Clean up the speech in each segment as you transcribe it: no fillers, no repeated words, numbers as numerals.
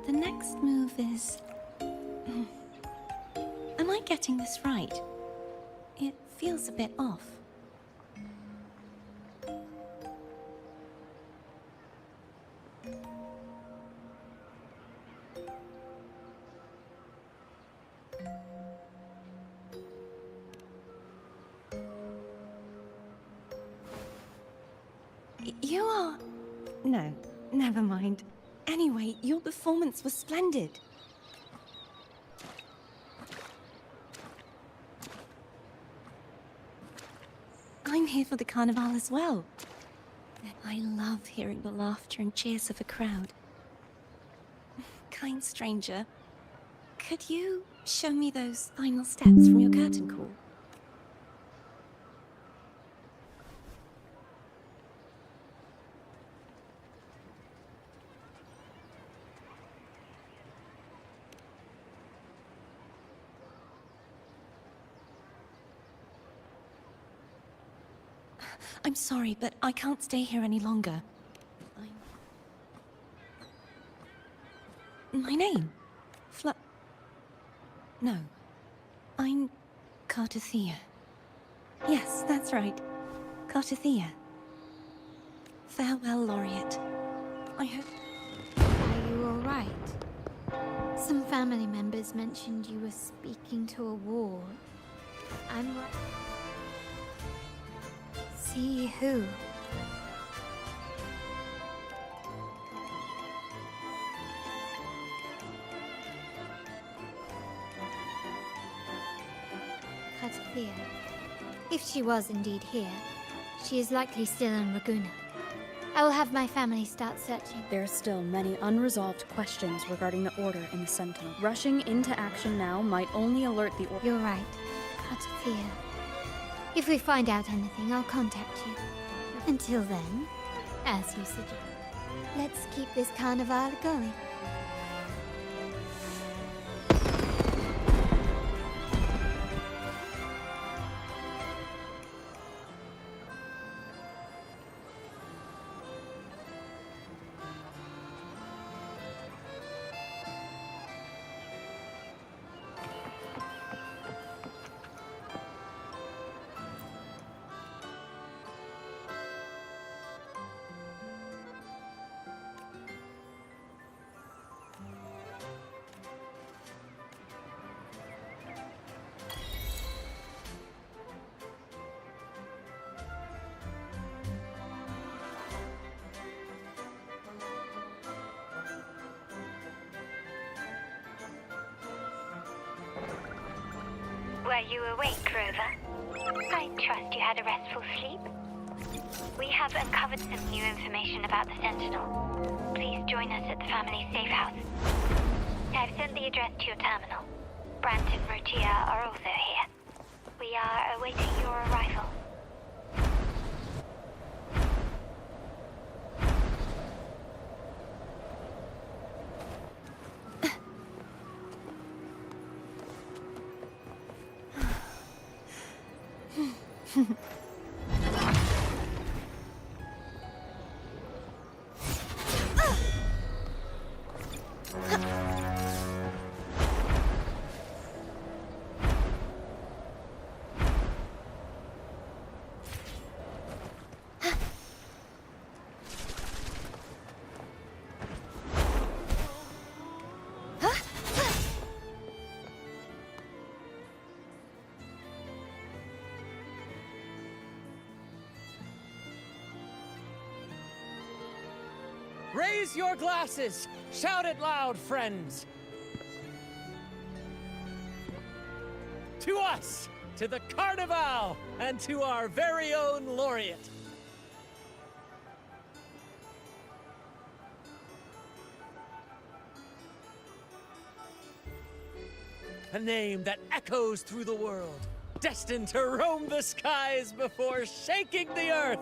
The next move is... Am I getting this right? It feels a bit off. You are... No, never mind. Anyway, your performance was splendid. I'm here for the carnival as well. I love hearing the laughter and cheers of a crowd. Kind stranger, could you show me those final steps from your curtain call? I'm sorry, but I can't stay here any longer. My name? No. I'm Cartothea. Yes, that's right. Cartothea. Farewell, Laureate. I hope... Are you alright? Some family members mentioned you were speaking to a wall. I'm right. See who? Cartothea. If she was indeed here, she is likely still in Ragusa. I will have my family start searching. There are still many unresolved questions regarding the Order and the Sentinel. Rushing into action now might only alert the Order. You're right, Cartothea. If we find out anything, I'll contact you. Until then, as you suggest, let's keep this carnival going. Were you awake, Rover? I trust you had a restful sleep. We have uncovered some new information about the Sentinel. Please join us at the family safe house. I've sent the address to your terminal. Brant and Rutia are also here. We are awaiting your arrival. Raise your glasses! Shout it loud, friends! To us! To the Carnival! And to our very own Laureate! A name that echoes through the world, destined to roam the skies before shaking the earth.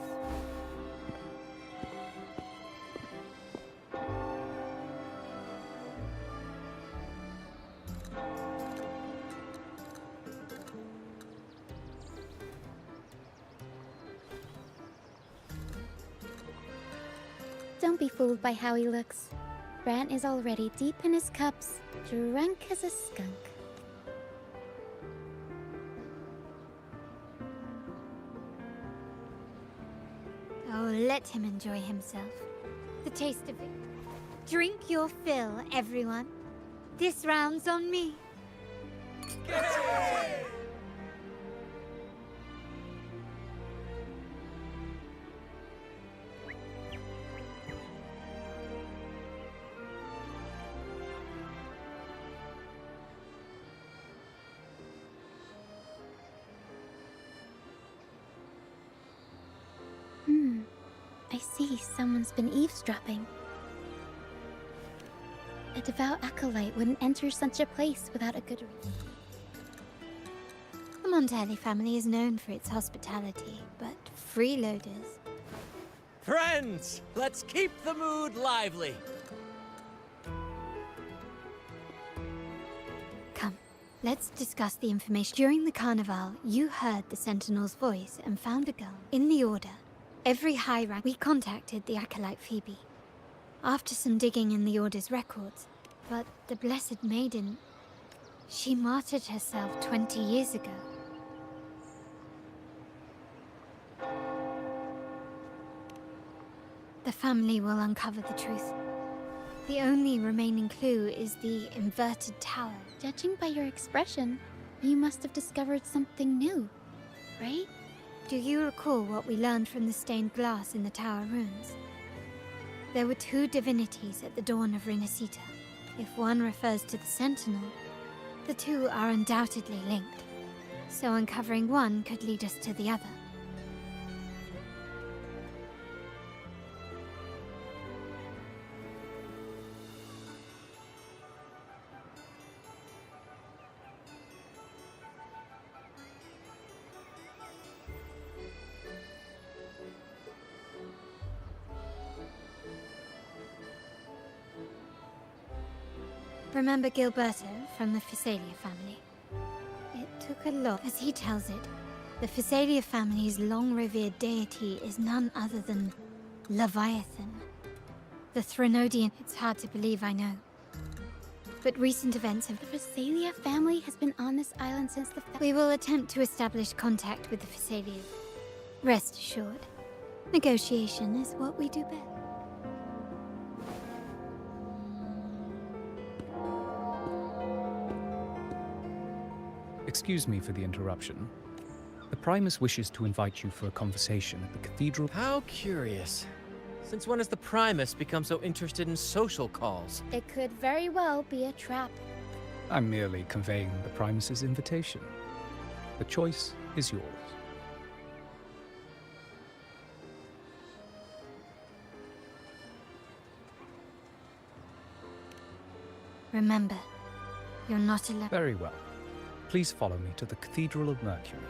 Don't be fooled by how he looks. Brant is already deep in his cups, drunk as a skunk. Oh, let him enjoy himself. The taste of it. Drink your fill, everyone. This round's on me. I see someone's been eavesdropping. A devout acolyte wouldn't enter such a place without a good reason. The Montelli family is known for its hospitality, but freeloaders. Friends, let's keep the mood lively. Come, let's discuss the information. During the carnival, you heard the Sentinel's voice and found a girl. In the Order, every high rank, we contacted the acolyte Phoebe. After some digging in the Order's records, but the Blessed Maiden, she martyred herself 20 years ago. The family will uncover the truth. The only remaining clue is the inverted tower. Judging by your expression, you must have discovered something new, right? Do you recall what we learned from the stained glass in the tower ruins? There were two divinities at the dawn of Renacita. If one refers to the Sentinel, the two are undoubtedly linked. So uncovering one could lead us to the other. Remember Gilberto from the Physalia family? It took a lot. As he tells it, the Physalia family's long-revered deity is none other than Leviathan. The Threnodian... It's hard to believe, I know. But recent events have... The Physalia family has been on this island since the... We will attempt to establish contact with the Physalians. Rest assured, negotiation is what we do best. Excuse me for the interruption. The Primus wishes to invite you for a conversation at the cathedral. How curious. Since when has the Primus become so interested in social calls? It could very well be a trap. I'm merely conveying the Primus's invitation. The choice is yours. Remember, you're not alone. Very well. Please follow me to the Cathedral of Mercury.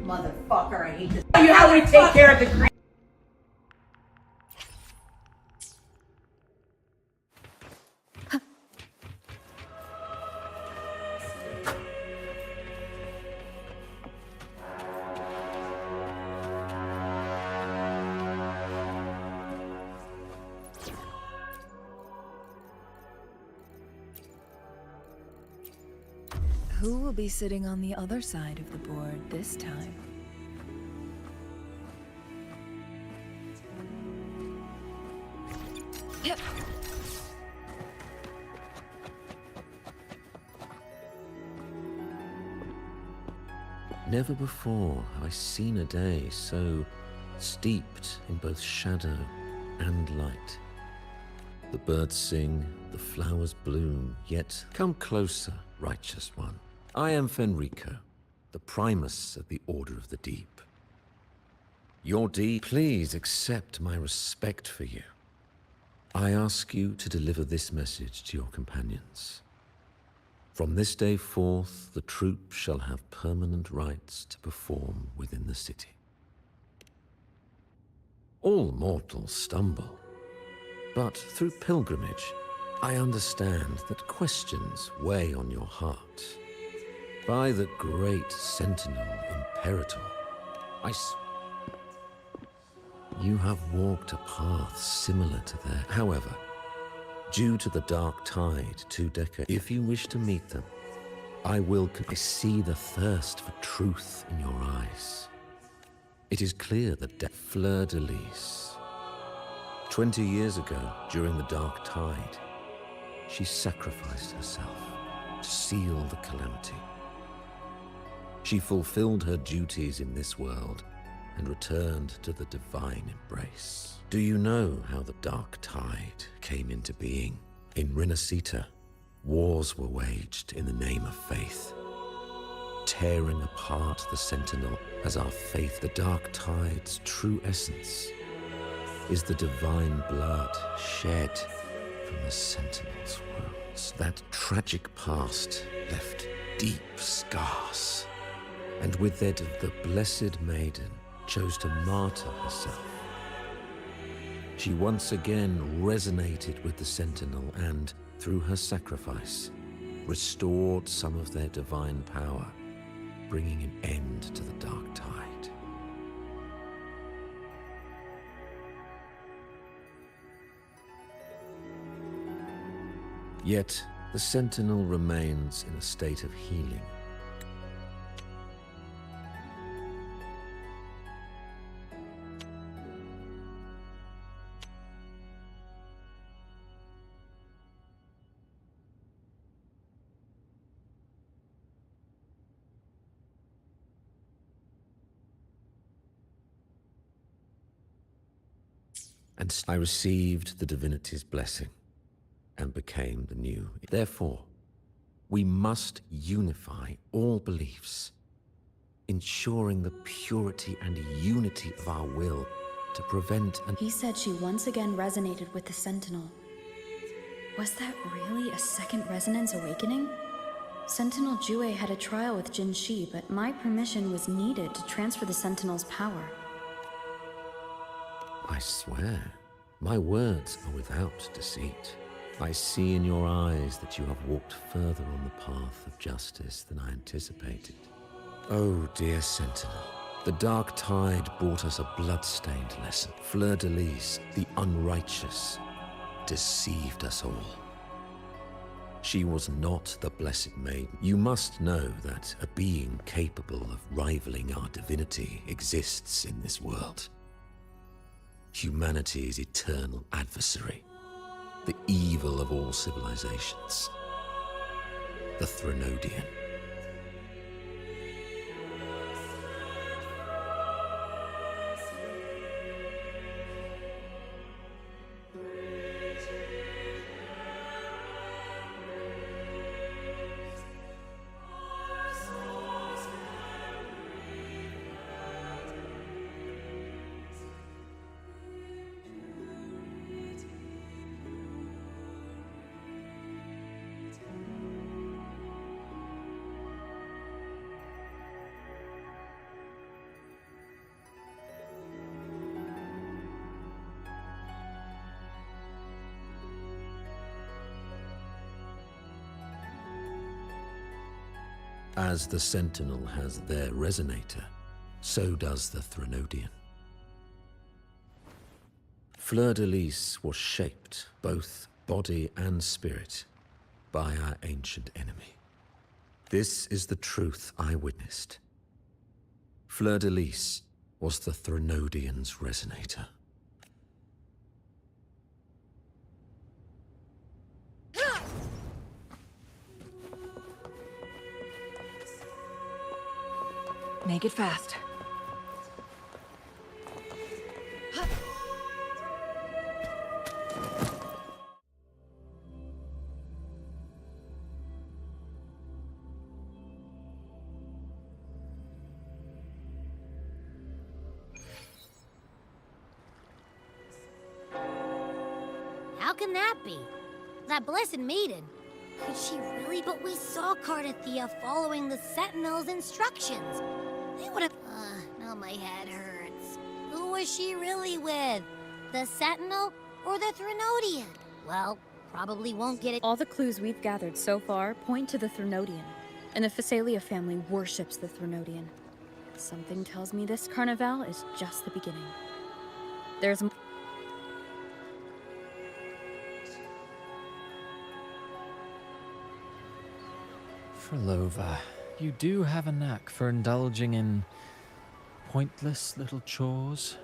Motherfucker, I hate this. Tell you how we take care of the green. Who will be sitting on the other side of the board this time? Yep. Never before have I seen a day so steeped in both shadow and light. The birds sing, the flowers bloom, yet come closer, righteous one. I am Fenrico, the Primus of the Order of the Deep. Your deed, please accept my respect for you. I ask you to deliver this message to your companions. From this day forth, the troop shall have permanent rights to perform within the city. All mortals stumble, but through pilgrimage, I understand that questions weigh on your heart. By the great Sentinel Imperator, you have walked a path similar to theirs. However, due to the Dark Tide 2 decades, if you wish to meet them, I see the thirst for truth in your eyes. It is clear that Fleur-de-Lis, 20 years ago, during the Dark Tide, she sacrificed herself to seal the calamity. She fulfilled her duties in this world and returned to the divine embrace. Do you know how the Dark Tide came into being? In Renacita, wars were waged in the name of faith, tearing apart the Sentinel as our faith. The Dark Tide's true essence is the divine blood shed from the Sentinel's wounds. That tragic past left deep scars, and with it, the Blessed Maiden chose to martyr herself. She once again resonated with the Sentinel and, through her sacrifice, restored some of their divine power, bringing an end to the Dark Tide. Yet, the Sentinel remains in a state of healing. And I received the divinity's blessing and became the new. Therefore, we must unify all beliefs, ensuring the purity and unity of our will to prevent an— He said she once again resonated with the Sentinel. Was that really a second resonance awakening? Sentinel Jue had a trial with Jin Shi, but my permission was needed to transfer the Sentinel's power. I swear, my words are without deceit. I see in your eyes that you have walked further on the path of justice than I anticipated. Oh, dear Sentinel, the Dark Tide brought us a blood-stained lesson. Fleur-de-Lis, the unrighteous, deceived us all. She was not the Blessed Maiden. You must know that a being capable of rivaling our divinity exists in this world. Humanity's eternal adversary, the evil of all civilizations, the Threnodian. As the Sentinel has their resonator, so does the Threnodian. Fleur-de-Lis was shaped, both body and spirit, by our ancient enemy. This is the truth I witnessed. Fleur-de-Lis was the Threnodian's resonator. Make it fast. How can that be? That blessed maiden. Could she really? But we saw Cardathia following the Sentinel's instructions. They would have... now my head hurts. Who was she really with? The Sentinel or the Threnodian? Well, probably won't get it. All the clues we've gathered so far point to the Threnodian, and the Physalia family worships the Threnodian. Something tells me this Carnival is just the beginning. There's... Frolova, you do have a knack for indulging in pointless little chores.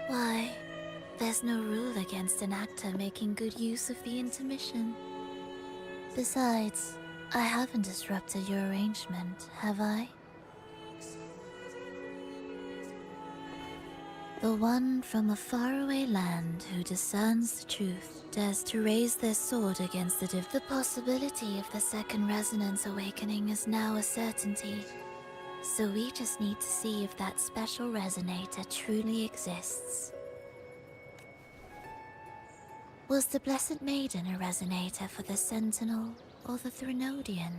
Why, there's no rule against an actor making good use of the intermission. Besides, I haven't disrupted your arrangement, have I? The one from a faraway land who discerns the truth dares to raise their sword against the possibility of the second resonance awakening is now a certainty. So we just need to see if that special resonator truly exists. Was the Blessed Maiden a resonator for the Sentinel or the Threnodian?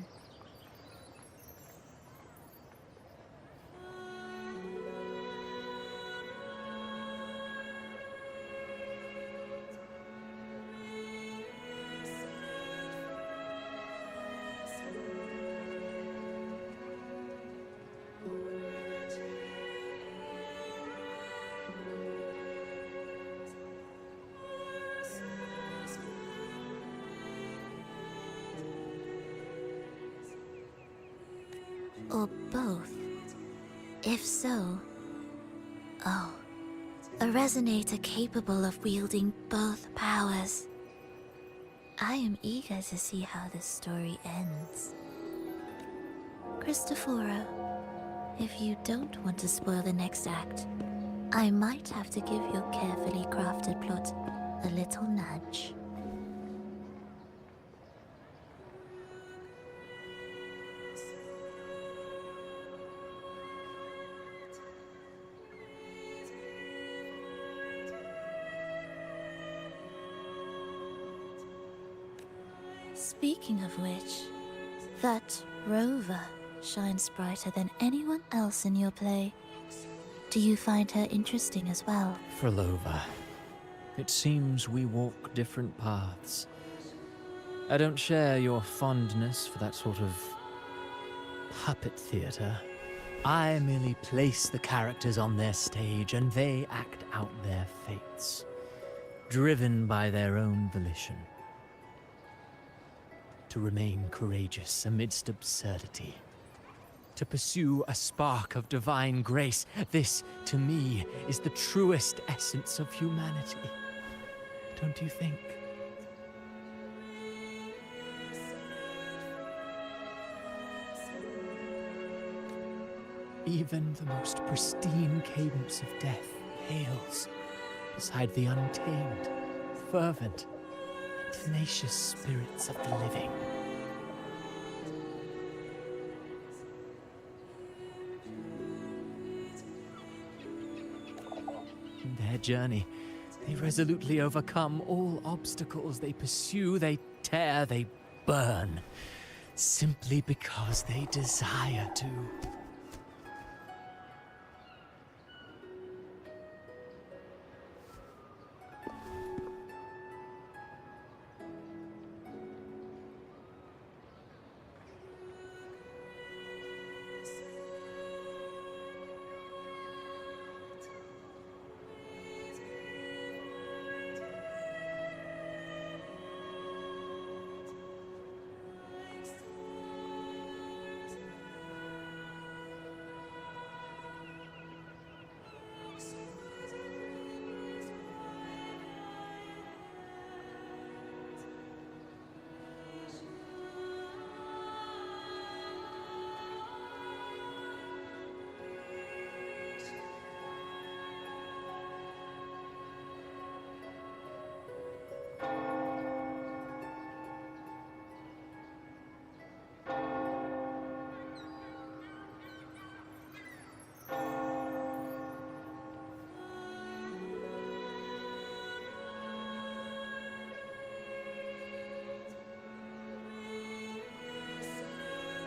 Or both? If so... Oh. A resonator capable of wielding both powers. I am eager to see how this story ends. Cristoforo, if you don't want to spoil the next act, I might have to give your carefully crafted plot a little nudge. Speaking of which, that Rover shines brighter than anyone else in your play. Do you find her interesting as well? Frolova, it seems we walk different paths. I don't share your fondness for that sort of puppet theater. I merely place the characters on their stage and they act out their fates, driven by their own volition. To remain courageous amidst absurdity. To pursue a spark of divine grace. This, to me, is the truest essence of humanity. Don't you think? Even the most pristine cadence of death pales beside the untamed, fervent, tenacious spirits of the living. In their journey, they resolutely overcome all obstacles. They pursue, they tear, they burn, simply because they desire to.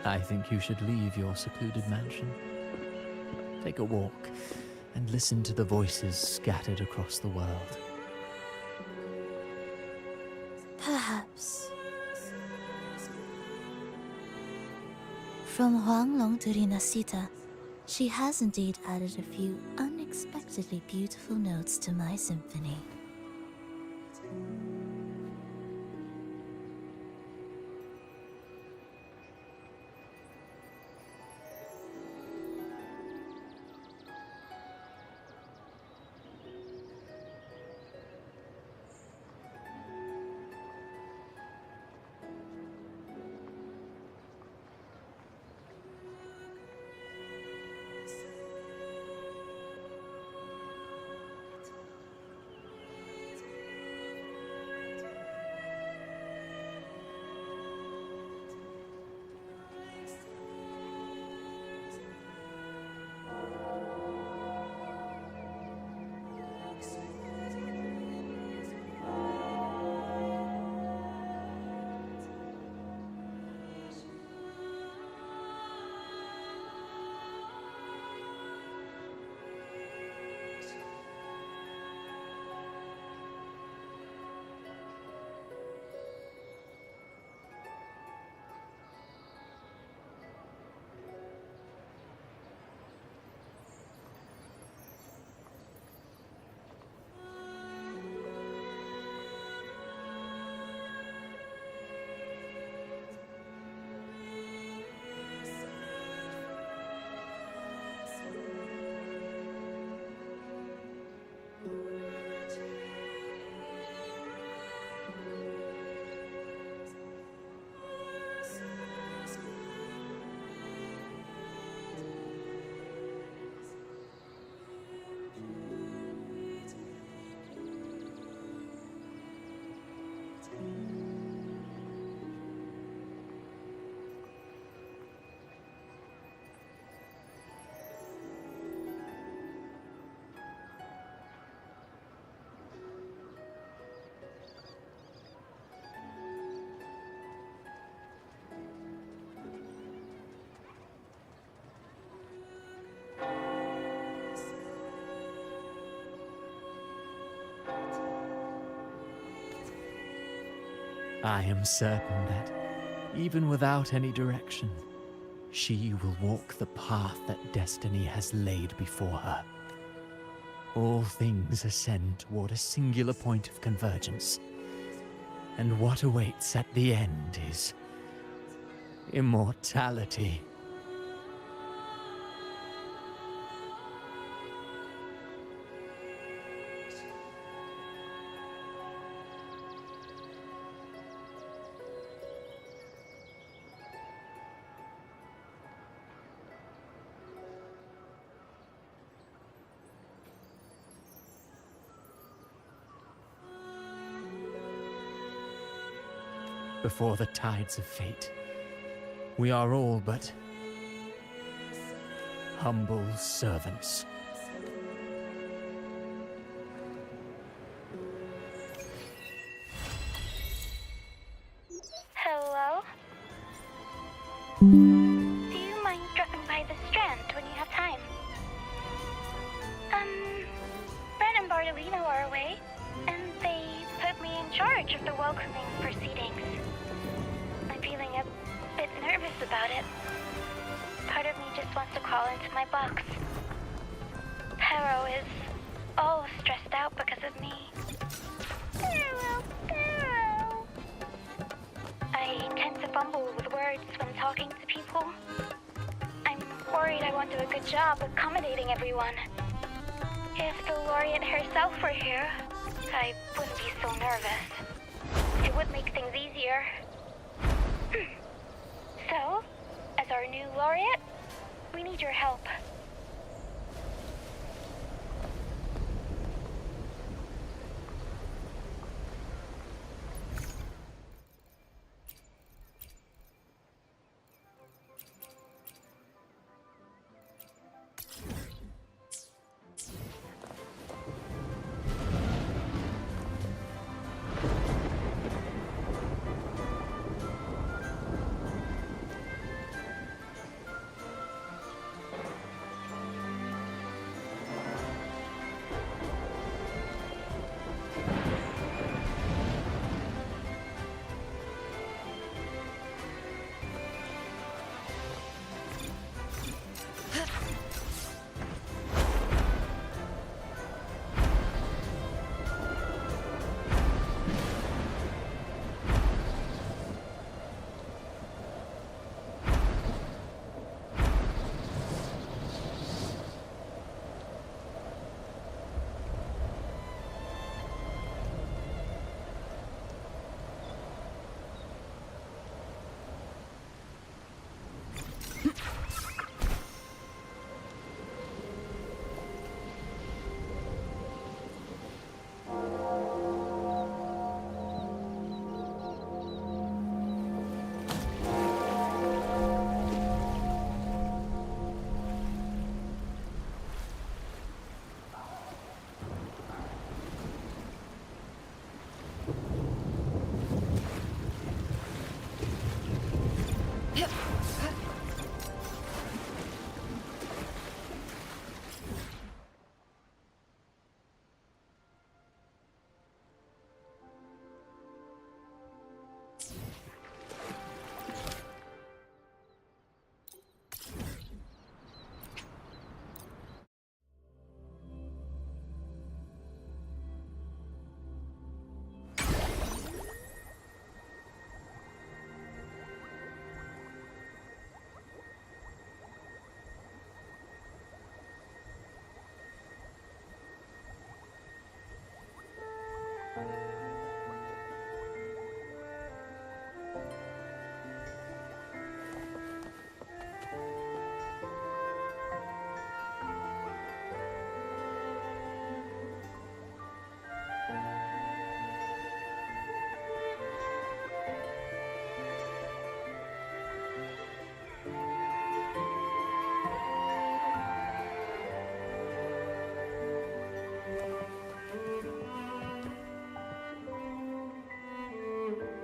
I think you should leave your secluded mansion. Take a walk and listen to the voices scattered across the world. Perhaps. From Huanglong to Rinasita, she has indeed added a few unexpectedly beautiful notes to my symphony. I am certain that, even without any direction, She will walk the path that destiny has laid before her. All things ascend toward a singular point of convergence. And what awaits at the end is immortality. Before the tides of fate, we are all but humble servants. Hello? Do you mind dropping by the Strand when you have time? Brett and Bartolino are away, and they put me in charge of the welcoming proceedings. I'm feeling a bit nervous about it. Part of me just wants to crawl into my box. Harrow is all stressed out because of me. Harrow, Harrow. I tend to fumble with words when talking to people. I'm worried I won't do a good job accommodating everyone. If the laureate herself were here, I wouldn't be so nervous. It would make things easier. So, as our new laureate, we need your help.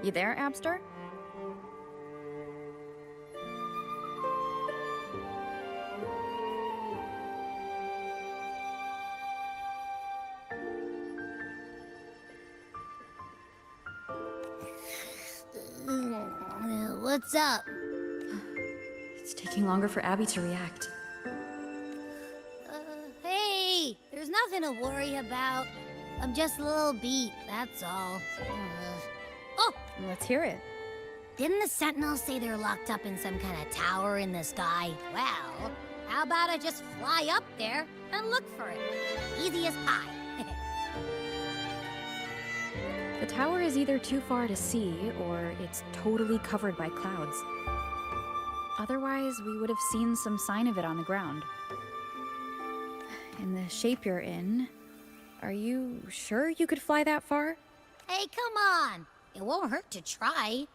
You there, Abster? What's up? It's taking longer for Abby to react. Hey! There's nothing to worry about. I'm just a little beat, that's all. Oh! Let's hear it. Didn't the Sentinels say they're locked up in some kind of tower in the sky? Well, how about I just fly up there and look for it? Easy as pie. The tower is either too far to see, or it's totally covered by clouds. Otherwise, we would have seen some sign of it on the ground. In the shape you're in, are you sure you could fly that far? Hey, come on! It won't hurt to try.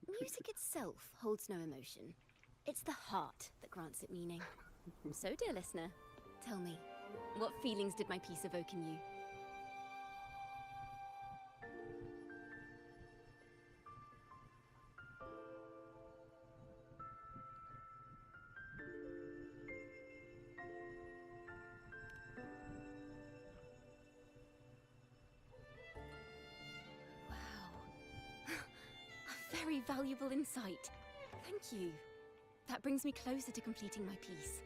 Music itself holds no emotion. It's the heart that grants it meaning. So, dear listener, tell me, what feelings did my piece evoke in you? Very valuable insight. Thank you. That brings me closer to completing my piece.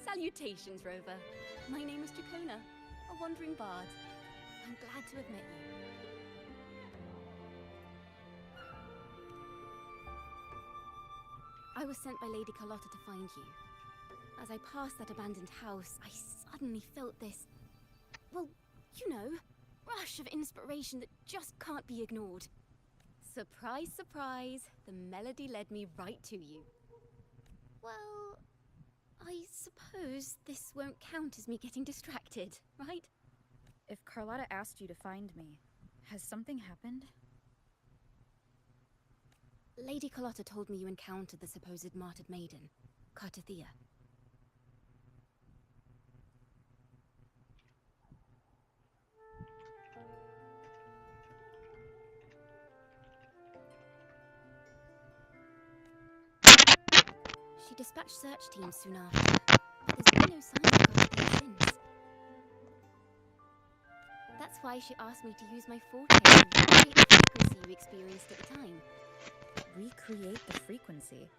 Salutations, Rover. My name is Dracona, a wandering bard. I'm glad to have met you. I was sent by Lady Carlotta to find you. As I passed that abandoned house, I suddenly felt this... well, you know... rush of inspiration that just can't be ignored. Surprise, surprise, the melody led me right to you. Well, I suppose this won't count as me getting distracted, right? If Carlotta asked you to find me, has something happened? Lady Carlotta told me you encountered the supposed martyred maiden, Cartathea. She dispatched search teams soon after, but there's been no sign of Cartathea since. That's why she asked me to use my forte to recreate the frequency you experienced at the time. Recreate the frequency?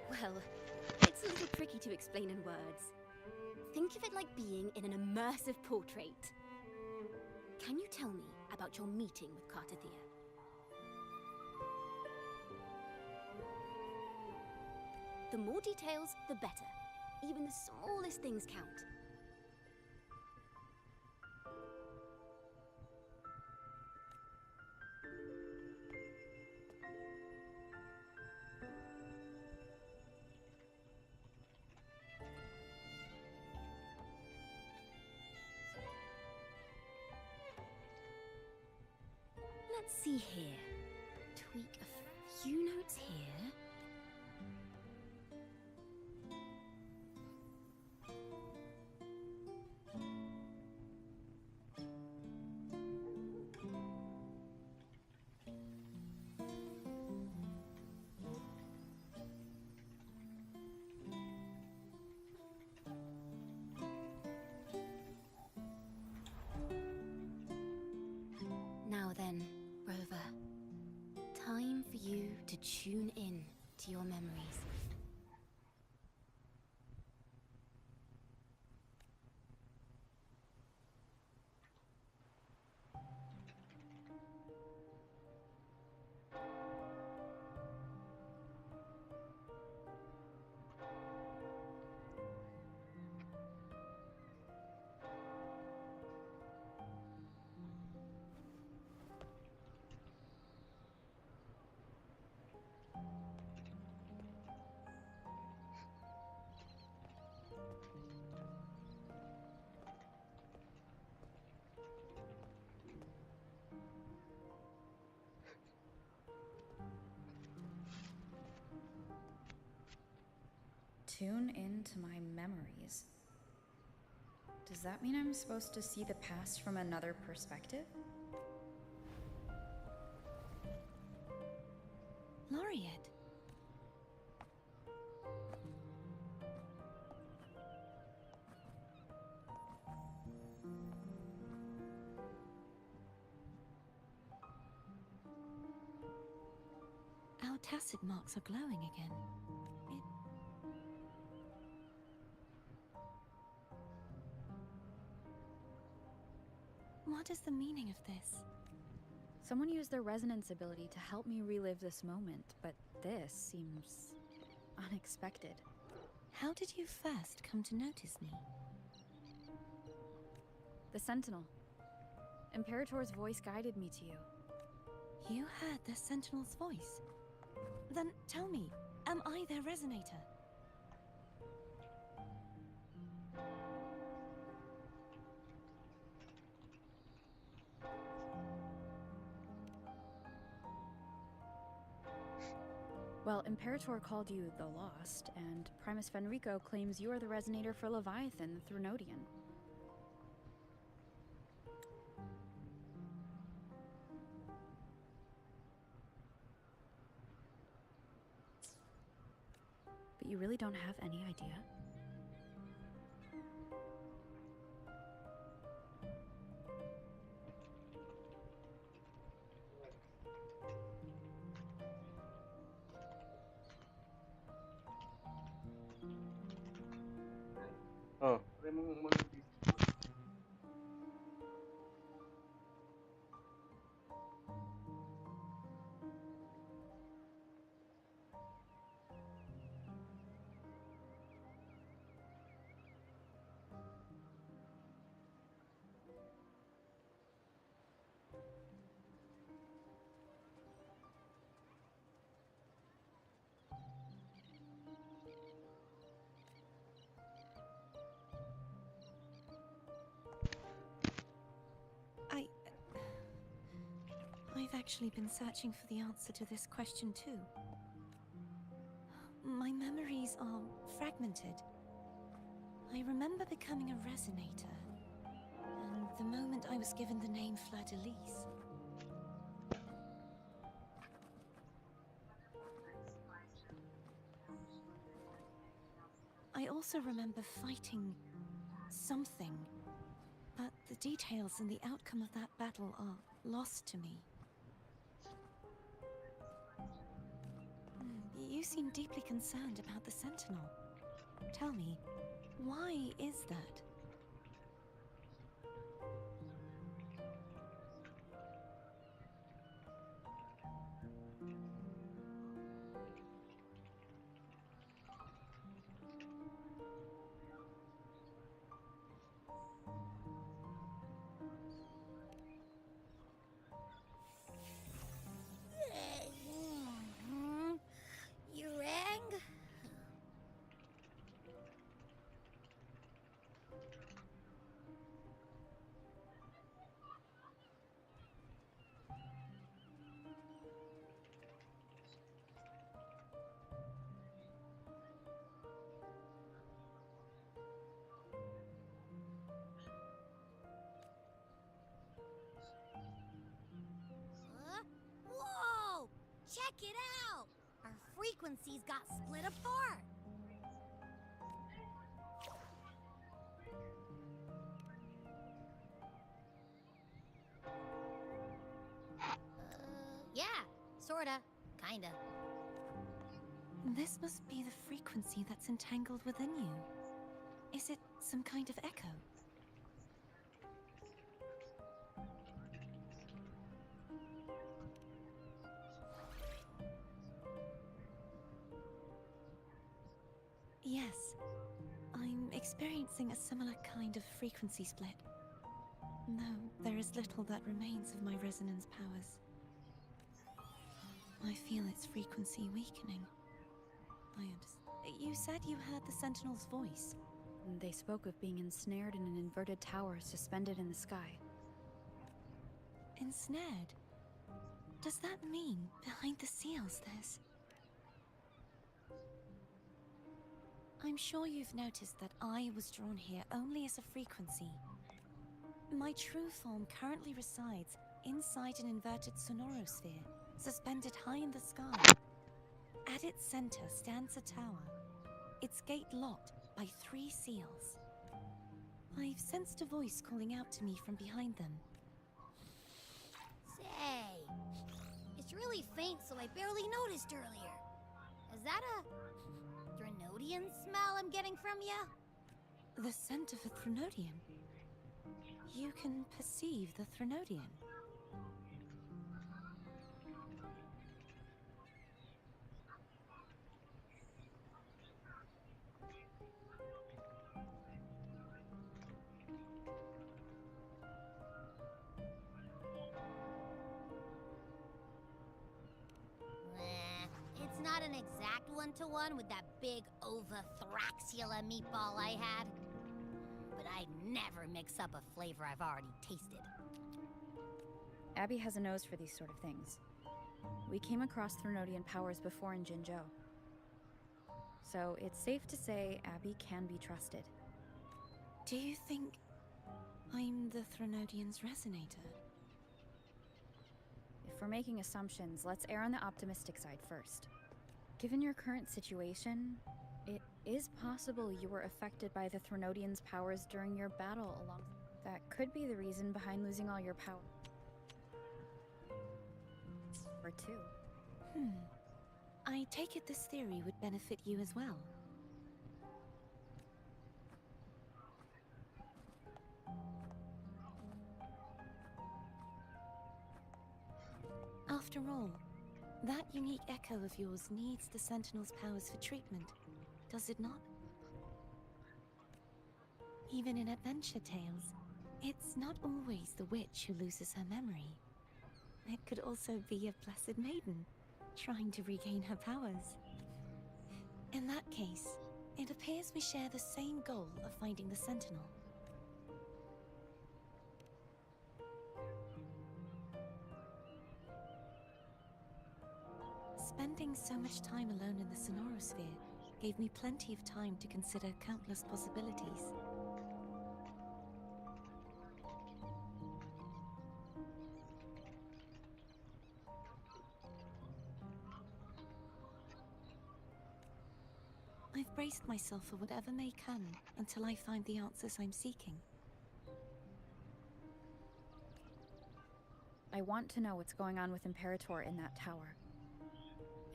Well, it's a little tricky to explain in words. Think of it like being in an immersive portrait. Can you tell me about your meeting with Cartathea? The more details, the better. Even the smallest things count. Let's see here. Tweak a few notes here. Now then, Rover, time for you to tune in to your memories. Tune into my memories. Does that mean I'm supposed to see the past from another perspective? Laureate. Our tacit marks are glowing again. What is the meaning of this? Someone used their resonance ability to help me relive this moment, but this seems unexpected. How did you first come to notice me? The Sentinel. Imperator's voice guided me to you. You heard the Sentinel's voice? Then tell me, am I their resonator? Well, Imperator called you the Lost, and Primus Fenrico claims you are the resonator for Leviathan, the Thrunodian. But you really don't have any idea? Oh. I've actually been searching for the answer to this question too. My memories are fragmented. I remember becoming a resonator, and the moment I was given the name Fleur-de-Lis. I also remember fighting something, but the details and the outcome of that battle are lost to me. You seem deeply concerned about the Sentinel. Tell me, why is that? You rang? Whoa! Check it out! Our frequencies got split apart! Yeah, sorta. Kinda. This must be the frequency that's entangled within you. Is it some kind of echo? Yes, I'm experiencing a similar kind of frequency split. Though there is little that remains of my resonance powers. I feel its frequency weakening. I understand. You said you heard the Sentinel's voice. They spoke of being ensnared in an inverted tower suspended in the sky. Ensnared? Does that mean behind the seals there's... I'm sure you've noticed that I was drawn here only as a frequency. My true form currently resides inside an inverted sonorosphere, suspended high in the sky. At its center stands a tower, its gate locked by 3 seals. I've sensed a voice calling out to me from behind them. Say, it's really faint, so I barely noticed earlier. Is that a Threnodian smell I'm getting from you? The scent of a Threnodian. You can perceive the Threnodian. It's not an exact one-to-one with that big Ovathraxula meatball I had. But I'd never mix up a flavor I've already tasted. Abby has a nose for these sort of things. We came across Threnodian powers before in Jinzhou. So it's safe to say Abby can be trusted. Do you think I'm the Threnodian's resonator? If we're making assumptions, let's err on the optimistic side first. Given your current situation, it is possible you were affected by the Threnodian's powers during your battle along. That could be the reason behind losing all your power. Or 2. I take it this theory would benefit you as well. After all, that unique echo of yours needs the Sentinel's powers for treatment, does it not? Even in adventure tales, it's not always the witch who loses her memory. It could also be a blessed maiden, trying to regain her powers. In that case, it appears we share the same goal of finding the Sentinel. Spending so much time alone in the Sonorosphere gave me plenty of time to consider countless possibilities. I've braced myself for whatever may come until I find the answers I'm seeking. I want to know what's going on with Imperator in that tower.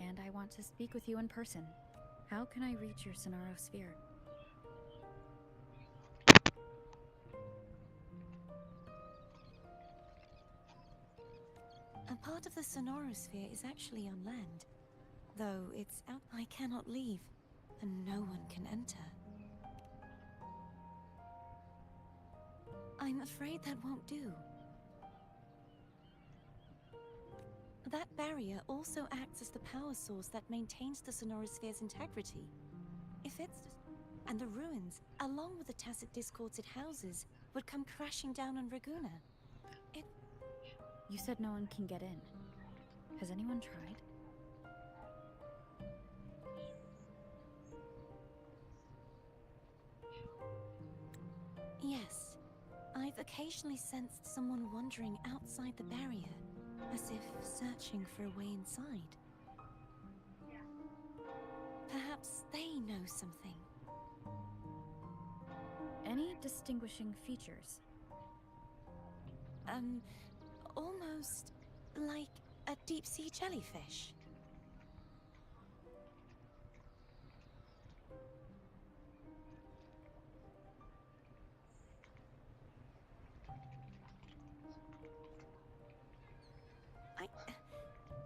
And I want to speak with you in person. How can I reach your Sonorosphere? A part of the Sonorosphere is actually on land. Though it's out, I cannot leave, and no one can enter. I'm afraid that won't do. That barrier also acts as the power source that maintains the Sonorosphere's integrity. If it's... and the ruins, along with the tacit discords it houses, would come crashing down on Raguna. You said no one can get in. Has anyone tried? Yes. I've occasionally sensed someone wandering outside the barrier, as if searching for a way inside. Perhaps they know something. Any distinguishing features? Almost like a deep-sea jellyfish.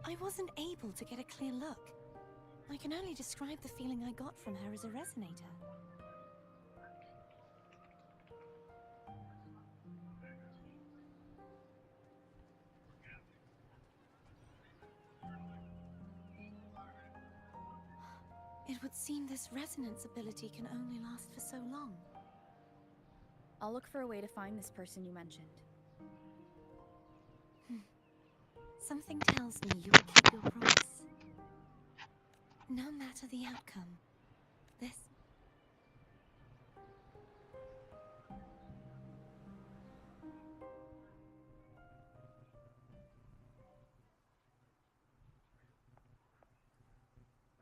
I wasn't able to get a clear look. I can only describe the feeling I got from her as a resonator. It would seem this resonance ability can only last for so long. I'll look for a way to find this person you mentioned. Something tells me you will keep your promise. No matter the outcome, this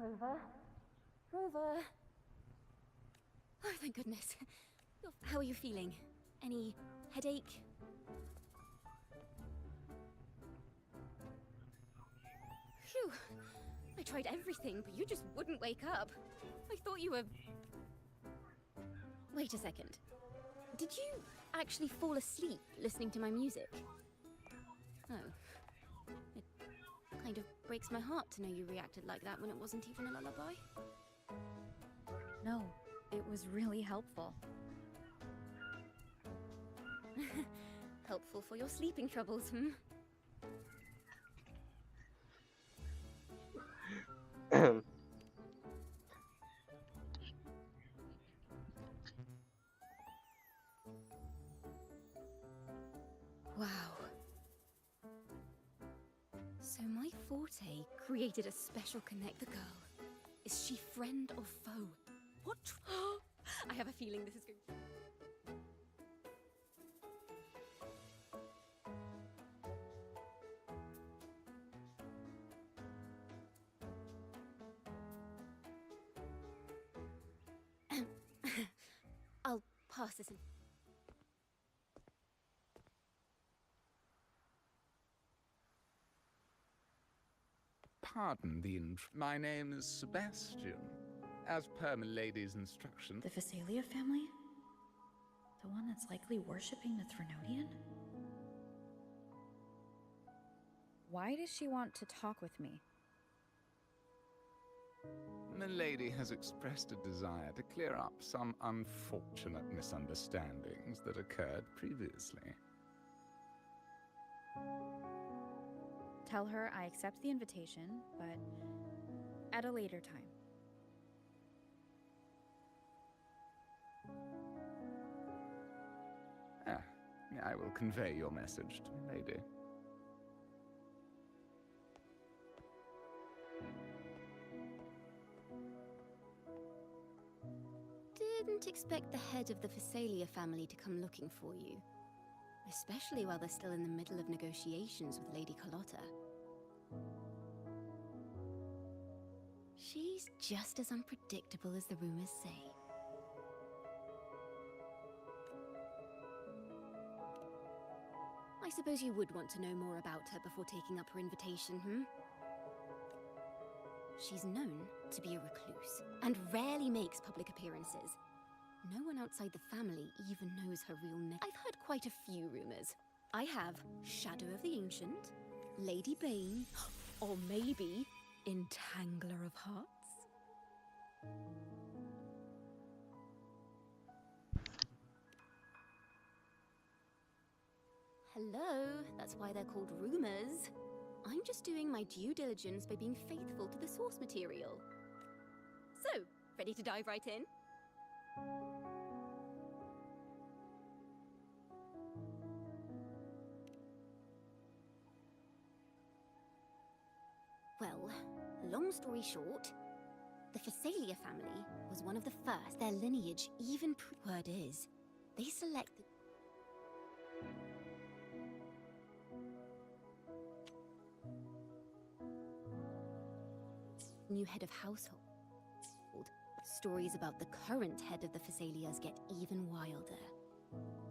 Rover? Rover? Oh, thank goodness. How are you feeling? Any headache? Phew. I tried everything, but you just wouldn't wake up. I thought you were... Wait a second. Did you actually fall asleep listening to my music? Oh. It kind of breaks my heart to know you reacted like that when it wasn't even a lullaby. No, it was really helpful. Helpful for your sleeping troubles, hmm? Wow. So my forte created a special connect the girl. Is she friend or foe? What? I have a feeling this is going. I'll pass this in. Pardon the my name is Sebastian. As per my lady's instructions. The Phasalia family? The one that's likely worshipping the Threnodian? Why does she want to talk with me? Milady has expressed a desire to clear up some unfortunate misunderstandings that occurred previously. Tell her I accept the invitation, but at a later time. I will convey your message to Milady. Didn't expect the head of the Phasalia family to come looking for you. Especially while they're still in the middle of negotiations with Lady Carlotta. She's just as unpredictable as the rumors say. I suppose you would want to know more about her before taking up her invitation, hmm? She's known to be a recluse, and rarely makes public appearances. No one outside the family even knows her real name. I've heard quite a few rumors. I have Shadow of the Ancient, Lady Bane, or maybe Entangler of Hearts. Hello, that's why they're called rumors. I'm just doing my due diligence by being faithful to the source material. So, ready to dive right in? Well, long story short, the Phasalia family was one of the first. Their lineage even word is, they selected new head of household. Stories about the current head of the Phasalias get even wilder.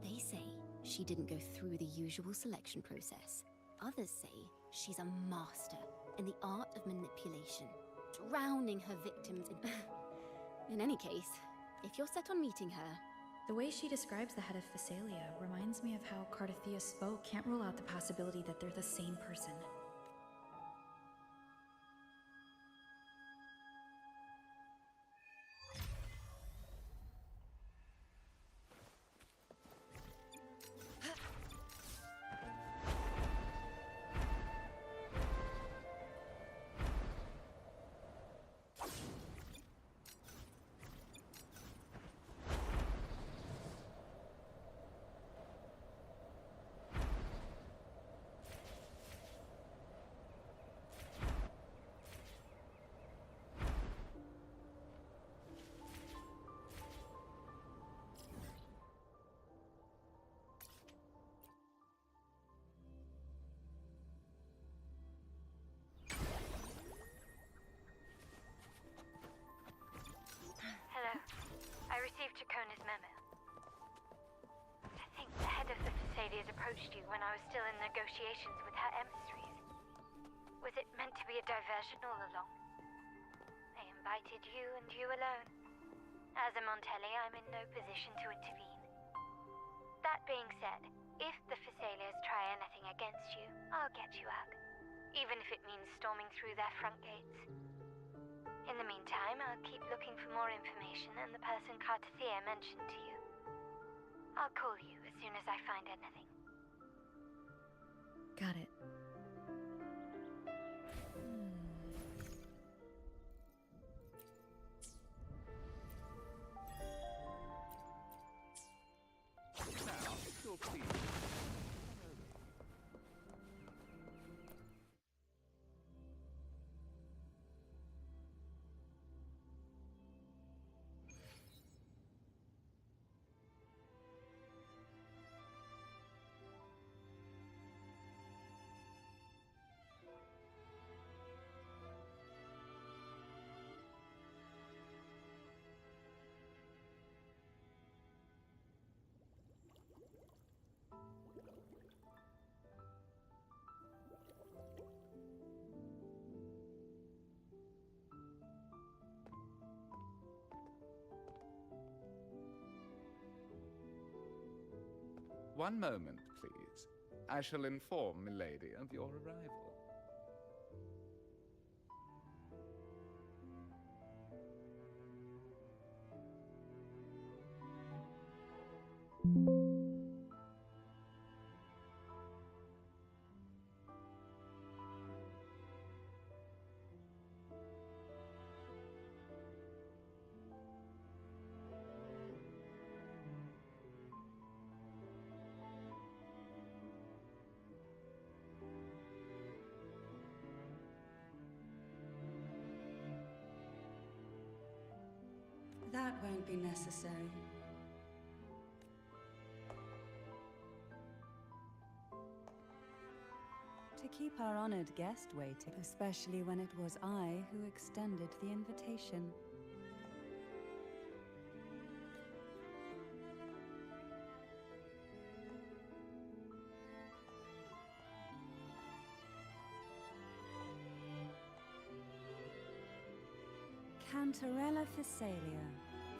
They say she didn't go through the usual selection process. Others say she's a master in the art of manipulation, drowning her victims in... In any case, if you're set on meeting her... The way she describes the head of Phasalia reminds me of how Cardathia spoke. Can't rule out the possibility that they're the same person. approached you when I was still in negotiations with her emissaries? Was it meant to be a diversion all along? They invited you and you alone. As a Montelli, I'm in no position to intervene. That being said, if the Phassalias try anything against you, I'll get you out. Even if it means storming through their front gates. In the meantime, I'll keep looking for more information and the person Cartathea mentioned to you. I'll call you as soon as I find anything. Got it. Now, if you'll please. One moment, please. I shall inform Milady of your arrival. That won't be necessary. To keep our honored guest waiting, especially when it was I who extended the invitation. Cantarella Phasalia,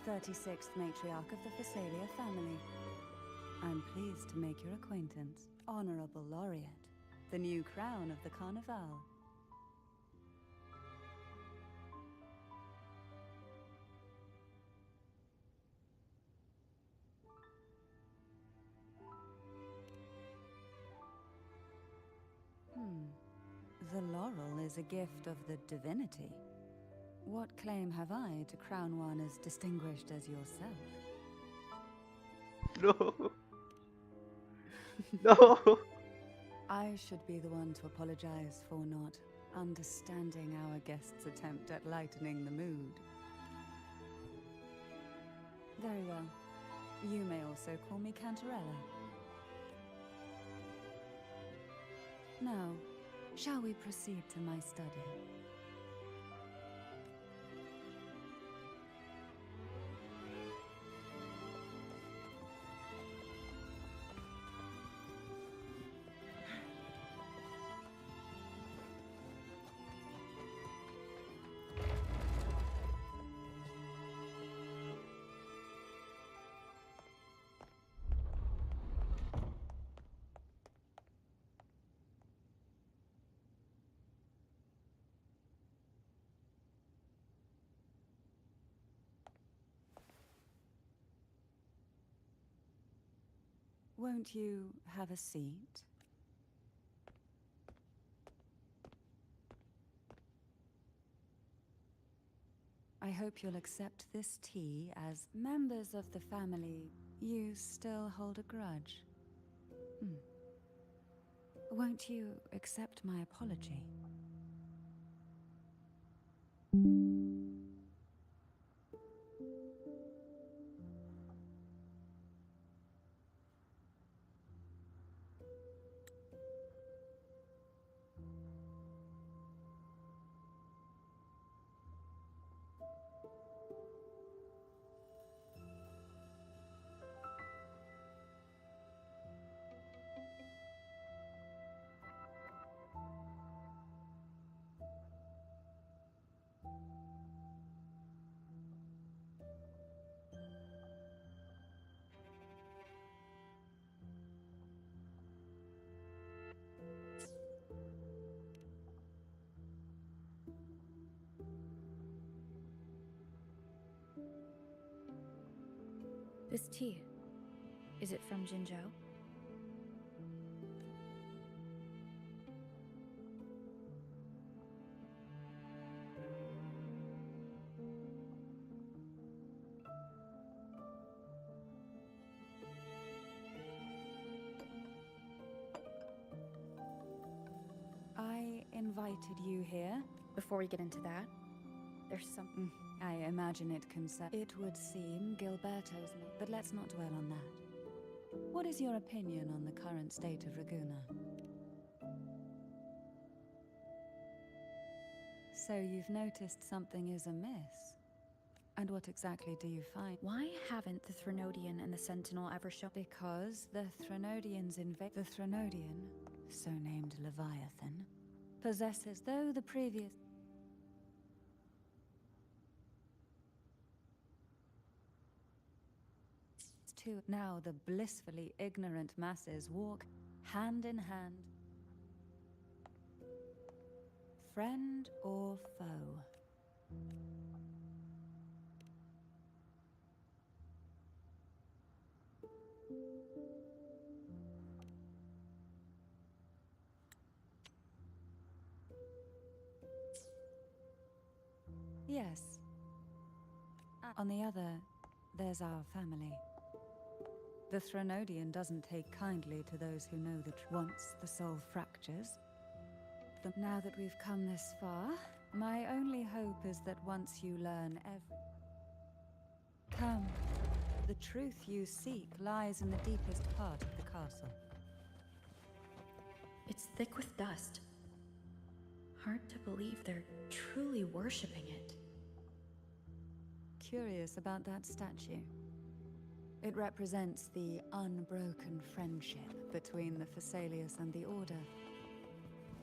36th matriarch of the Phasalia family. I'm pleased to make your acquaintance, Honorable Laureate, the new crown of the Carnival. The laurel is a gift of the divinity. What claim have I to crown one as distinguished as yourself? No. No. I should be the one to apologize for not understanding our guest's attempt at lightening the mood. Very well. You may also call me Cantarella. Now, shall we proceed to my study? Won't you have a seat? I hope you'll accept this tea as members of the family. You still hold a grudge. Won't you accept my apology? This tea, is it from Jinzhou? I invited you here. Before we get into that, there's some... I imagine it It would seem Gilberto's... But let's not dwell on that. What is your opinion on the current state of Raguna? So you've noticed something is amiss? And what exactly do you find? Why haven't the Threnodian and the Sentinel ever shown... Because the Threnodians invade... The Threnodian, so named Leviathan, possesses, though the previous... Now the blissfully ignorant masses walk hand in hand. Friend or foe? Yes. On the other, there's our family. The Threnodian doesn't take kindly to those who know that once the soul fractures. Now that we've come this far, my only hope is that once you learn Come. The truth you seek lies in the deepest part of the castle. It's thick with dust. Hard to believe they're truly worshipping it. Curious about that statue. It represents the unbroken friendship between the Phasaelius and the Order.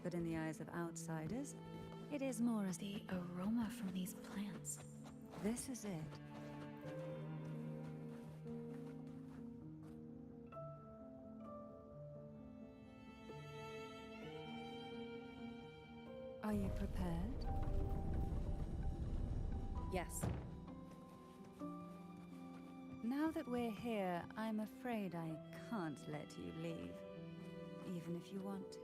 But in the eyes of outsiders, it is more as the aroma from these plants. This is it. Are you prepared? Yes. Now that we're here, I'm afraid I can't let you leave, even if you want to.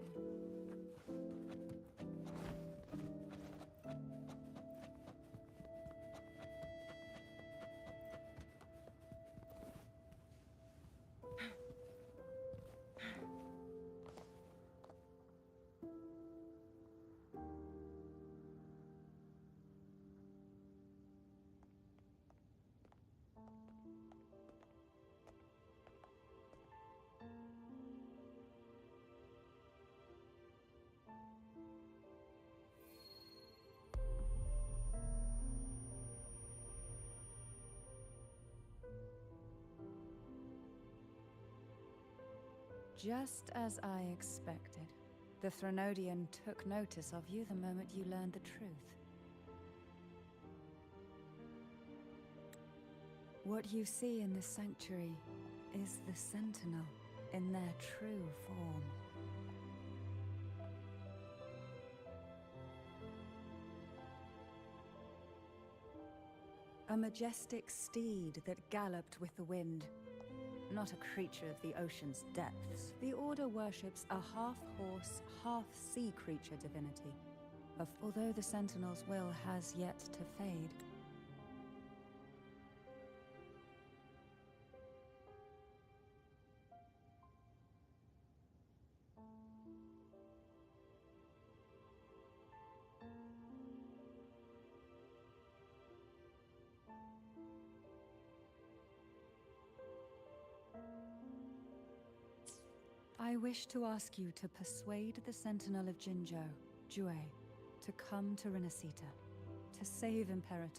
Just as I expected. The Threnodian took notice of you the moment you learned the truth. What you see in the sanctuary is the Sentinel in their true form. A majestic steed that galloped with the wind. Not a creature of the ocean's depths. The Order worships a half-horse, half-sea creature divinity. Although the Sentinel's will has yet to fade. I wish to ask you to persuade the Sentinel of Jinzhou, Jue, to come to Renacita, to save Imperator.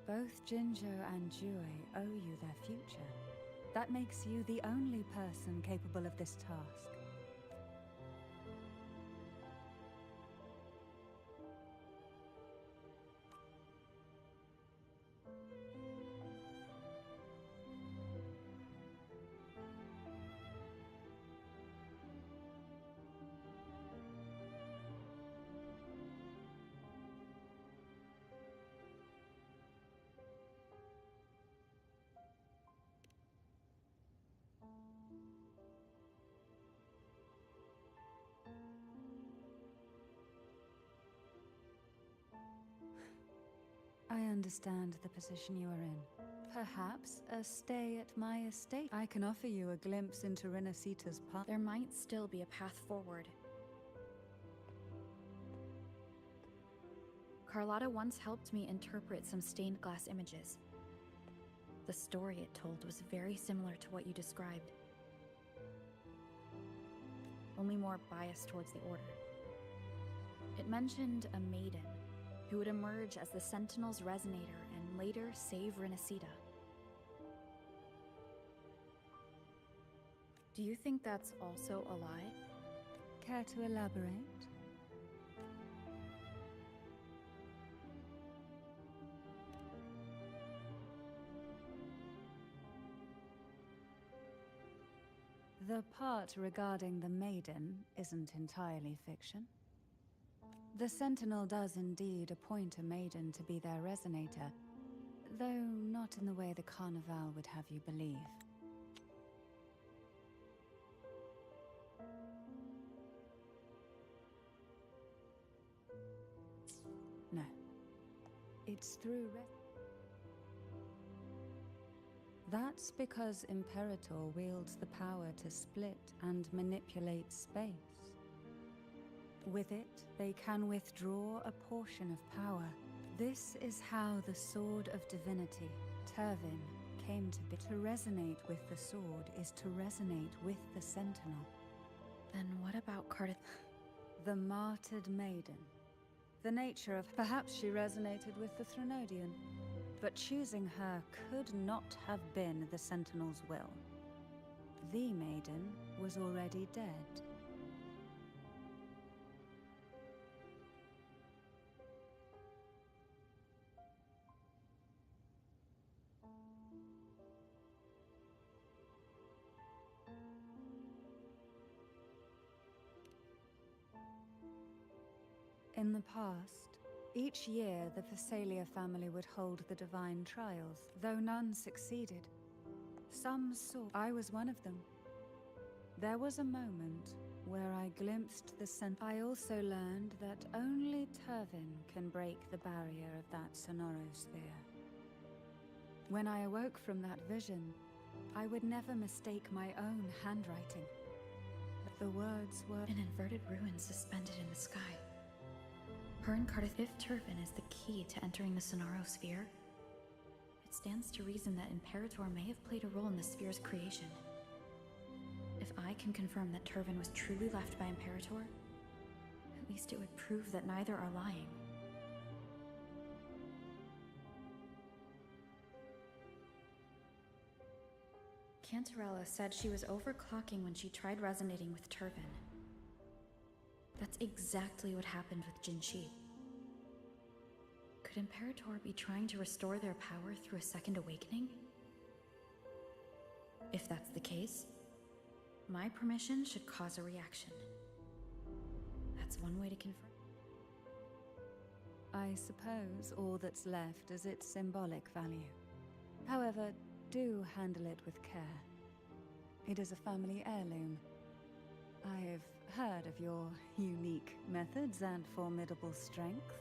Both Jinzhou and Jue owe you their future. That makes you the only person capable of this task. understand the position you are in. Perhaps a stay at my estate. I can offer you a glimpse into Renacita's path. There might still be a path forward. Carlotta once helped me interpret some stained glass images. The story it told was very similar to what you described, only more biased towards the Order. It mentioned a maiden who would emerge as the Sentinel's resonator and later save Renacita. Do you think that's also a lie? Care to elaborate? The part regarding the maiden isn't entirely fiction. The Sentinel does indeed appoint a maiden to be their resonator, though not in the way the Carnival would have you believe. No. It's through That's because Imperator wields the power to split and manipulate space. With it, they can withdraw a portion of power. This is how the Sword of Divinity, Turvin, came to be. To resonate with the sword is to resonate with the Sentinel. Then what about Cardiff? The martyred maiden. The nature of... Perhaps she resonated with the Threnodian. But choosing her could not have been the Sentinel's will. The maiden was already dead. In the past, each year the Phasalia family would hold the Divine Trials, though none succeeded. Some saw. I was one of them. There was a moment where I glimpsed the I also learned that only Turvin can break the barrier of that Sonorosphere. When I awoke from that vision, I would never mistake my own handwriting. The words were... An inverted ruin suspended in the sky. Her and Cardiff, if Turvin is the key to entering the Sonorosphere, it stands to reason that Imperator may have played a role in the sphere's creation. If I can confirm that Turvin was truly left by Imperator, at least it would prove that neither are lying. Cantarella said she was overclocking when she tried resonating with Turvin. That's exactly what happened with Jinshi. Could Imperator be trying to restore their power through a second awakening? If that's the case, my permission should cause a reaction. That's one way to confirm. I suppose all that's left is its symbolic value. However, do handle it with care. It is a family heirloom. I've heard of your unique methods and formidable strength.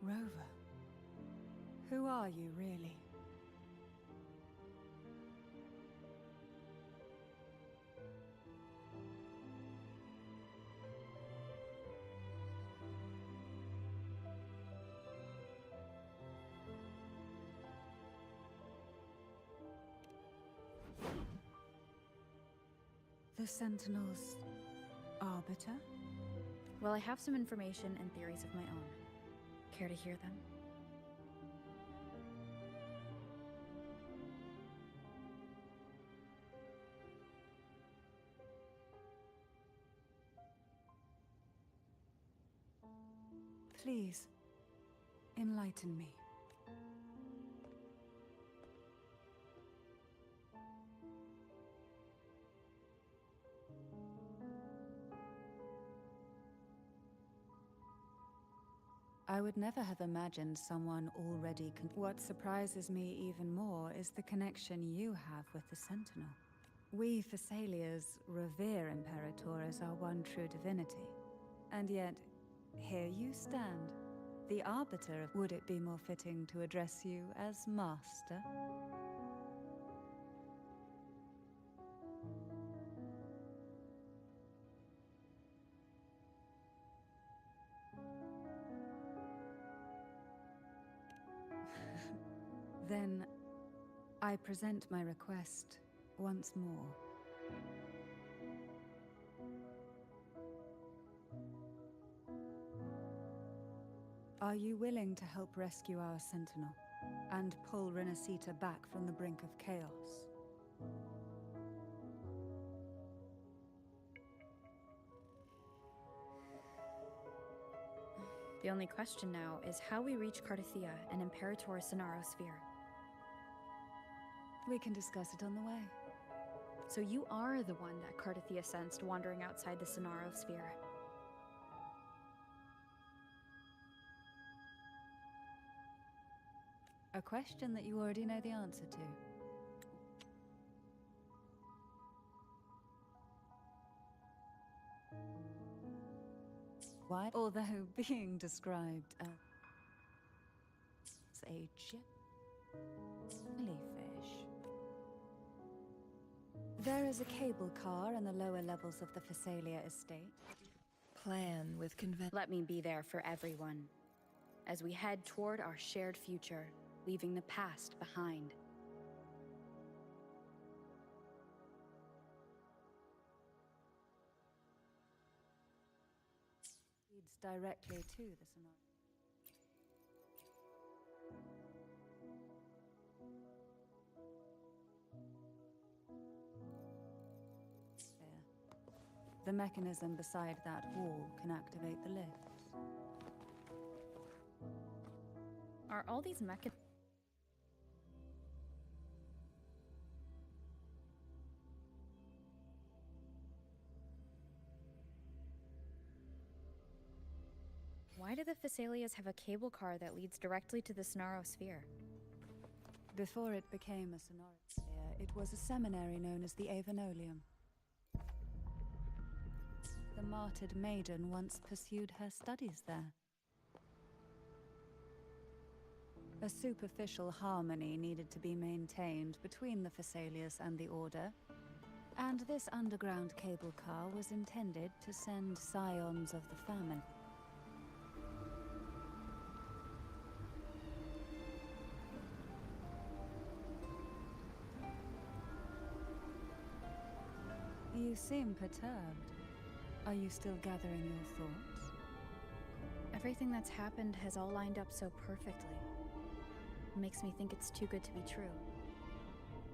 Rover, who are you really? The the Sentinel's arbiter? Well, I have some information and theories of my own. Care to hear them? Please, enlighten me. I would never have imagined someone already What surprises me even more is the connection you have with the Sentinel. We Thessalians revere Imperator as our one true divinity. And yet, here you stand, the Arbiter of... Would it be more fitting to address you as Master? Then, I present my request once more. Are you willing to help rescue our Sentinel and pull Renacita back from the brink of chaos? The only question now is how we reach Cardathia and Imperator Sonaro Sphere. We can discuss it on the way. So you are the one that Cardathia sensed wandering outside the Sonaro Sphere. A question that you already know the answer to. Why? Although being described as a jellyfish. There is a cable car in the lower levels of the Phasalia estate. Plan with Let me be there for everyone, as we head toward our shared future, leaving the past behind. Leads directly to the Sonaro. The mechanism beside that wall can activate the lifts. Are all these mechanisms... Why do the Phasalias have a cable car that leads directly to the Sonaro Sphere? Before it became a Sonaro Sphere, it was a seminary known as the Avenolium. The martyred maiden once pursued her studies there. A superficial harmony needed to be maintained between the Phasalias and the Order, and this underground cable car was intended to send scions of the family. You seem perturbed. Are you still gathering your thoughts? Everything that's happened has all lined up so perfectly. It makes me think it's too good to be true.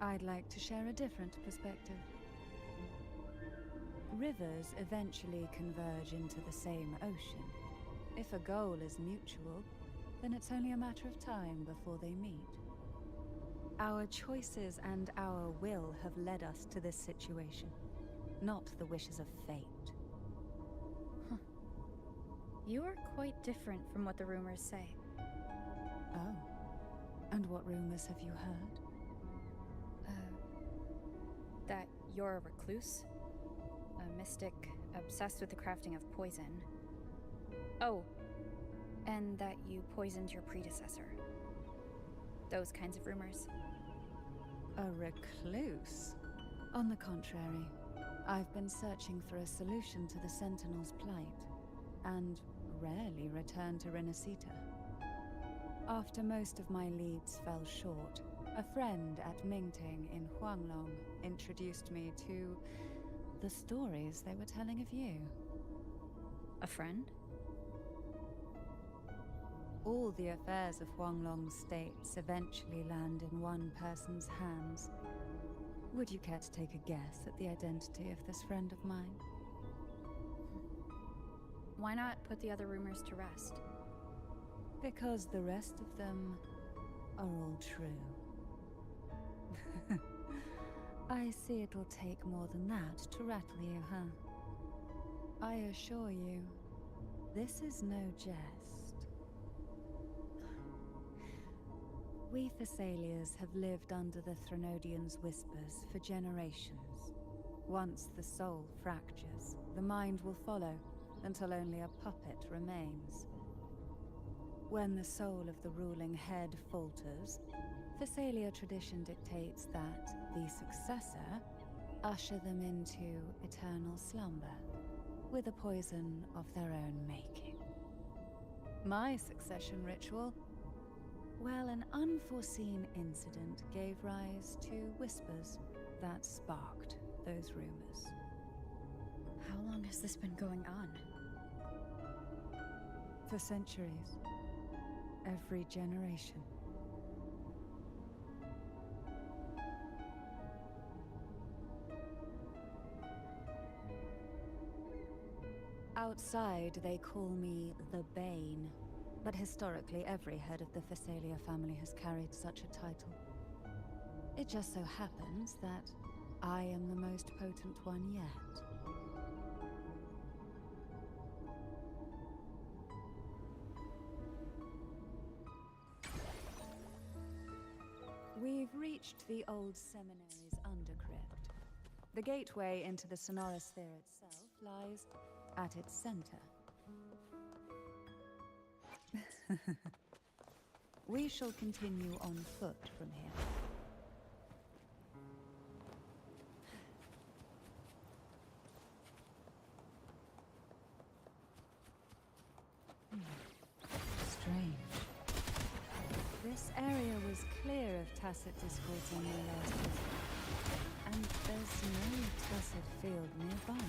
I'd like to share a different perspective. Rivers eventually converge into the same ocean. If a goal is mutual, then it's only a matter of time before they meet. Our choices and our will have led us to this situation, not the wishes of fate. You are quite different from what the rumors say. Oh. And what rumors have you heard? That you're a recluse, a mystic obsessed with the crafting of poison. Oh, and that you poisoned your predecessor. Those kinds of rumors. A recluse? On the contrary, I've been searching for a solution to the Sentinel's plight, and rarely return to Renacita. After most of my leads fell short, a friend at Mingting in Huanglong introduced me to the stories they were telling of you. A friend? All the affairs of Huanglong states eventually land in one person's hands. Would you care to take a guess at the identity of this friend of mine? Why not put the other rumors to rest? Because the rest of them are all true. I see it'll take more than that to rattle you, huh? I assure you, this is no jest. We Thessalians have lived under the Threnodians' whispers for generations. Once the soul fractures, the mind will follow, until only a puppet remains. When the soul of the ruling head falters, Thessalia tradition dictates that the successor usher them into eternal slumber, with a poison of their own making. My succession ritual? Well, an unforeseen incident gave rise to whispers that sparked those rumors. How long has this been going on? For centuries. Every generation. Outside, they call me the Bane. But historically, every head of the Thessalia family has carried such a title. It just so happens that I am the most potent one yet. We've reached the old seminary's undercrypt. The gateway into the Sonorosphere itself lies at its center. We shall continue on foot from here. Strange. This area was clear of Tacet discords on their last visit, and there's no Tacet field nearby.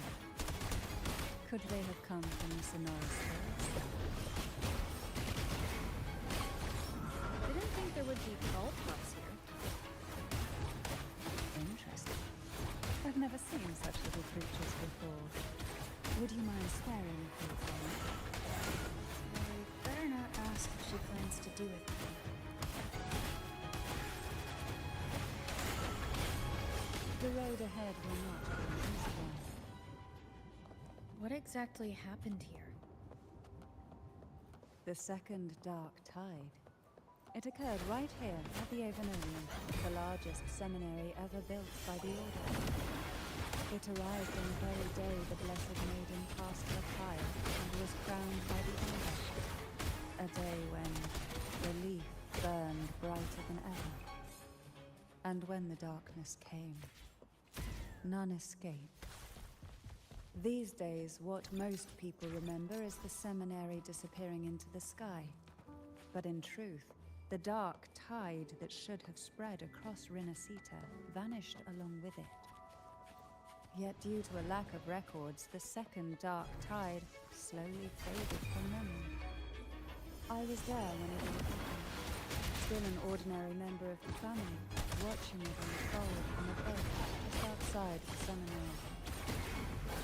Could they have come from the Sonorosphere? Didn't think there would be golf clubs here. Interesting. I've never seen such little creatures before. Would you mind swearing a few for me? I better not ask if she plans to do it. The road ahead will not be an easy one. What exactly happened here? The second dark tide. It occurred right here at the Avenolium, the largest seminary ever built by the Order. It arrived on the very day the Blessed Maiden passed her trial and was crowned by the Order. A day when the leaf burned brighter than ever. And when the darkness came, none escaped. These days, what most people remember is the seminary disappearing into the sky. But in truth, the dark tide that should have spread across Rinascita vanished along with it. Yet due to a lack of records, the second dark tide slowly faded from memory. I was there when it all happened, still an ordinary member of the family, watching it unfold from a boat just outside the seminary.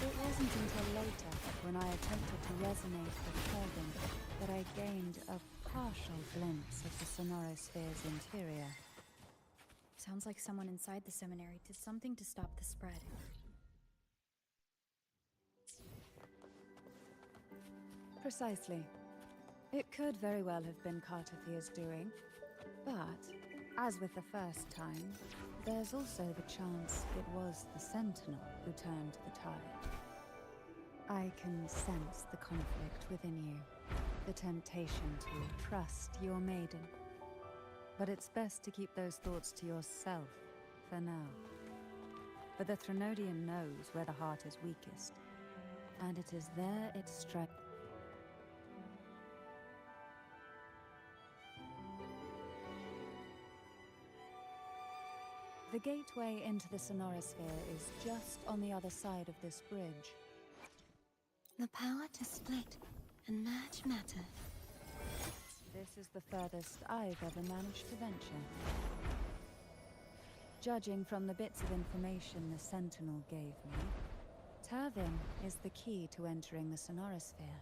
It wasn't until later, when I attempted to resonate with Kurgan, that I gained a partial glimpse of the Sonorosphere's interior. Sounds like someone inside the seminary did something to stop the spread. Precisely. It could very well have been Kartathia's doing, but, as with the first time, there's also the chance it was the Sentinel who turned the tide. I can sense the conflict within you, the temptation to trust your maiden. But it's best to keep those thoughts to yourself for now. For the Threnodian knows where the heart is weakest, and it is there it strikes. The gateway into the Sonorosphere is just on the other side of this bridge. The power to split and merge matter. This is the furthest I've ever managed to venture. Judging from the bits of information the Sentinel gave me, Turvin is the key to entering the Sonorosphere.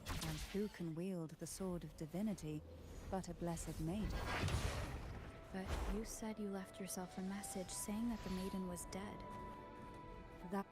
And who can wield the Sword of Divinity but a blessed maiden? But you said you left yourself a message saying that the maiden was dead. That...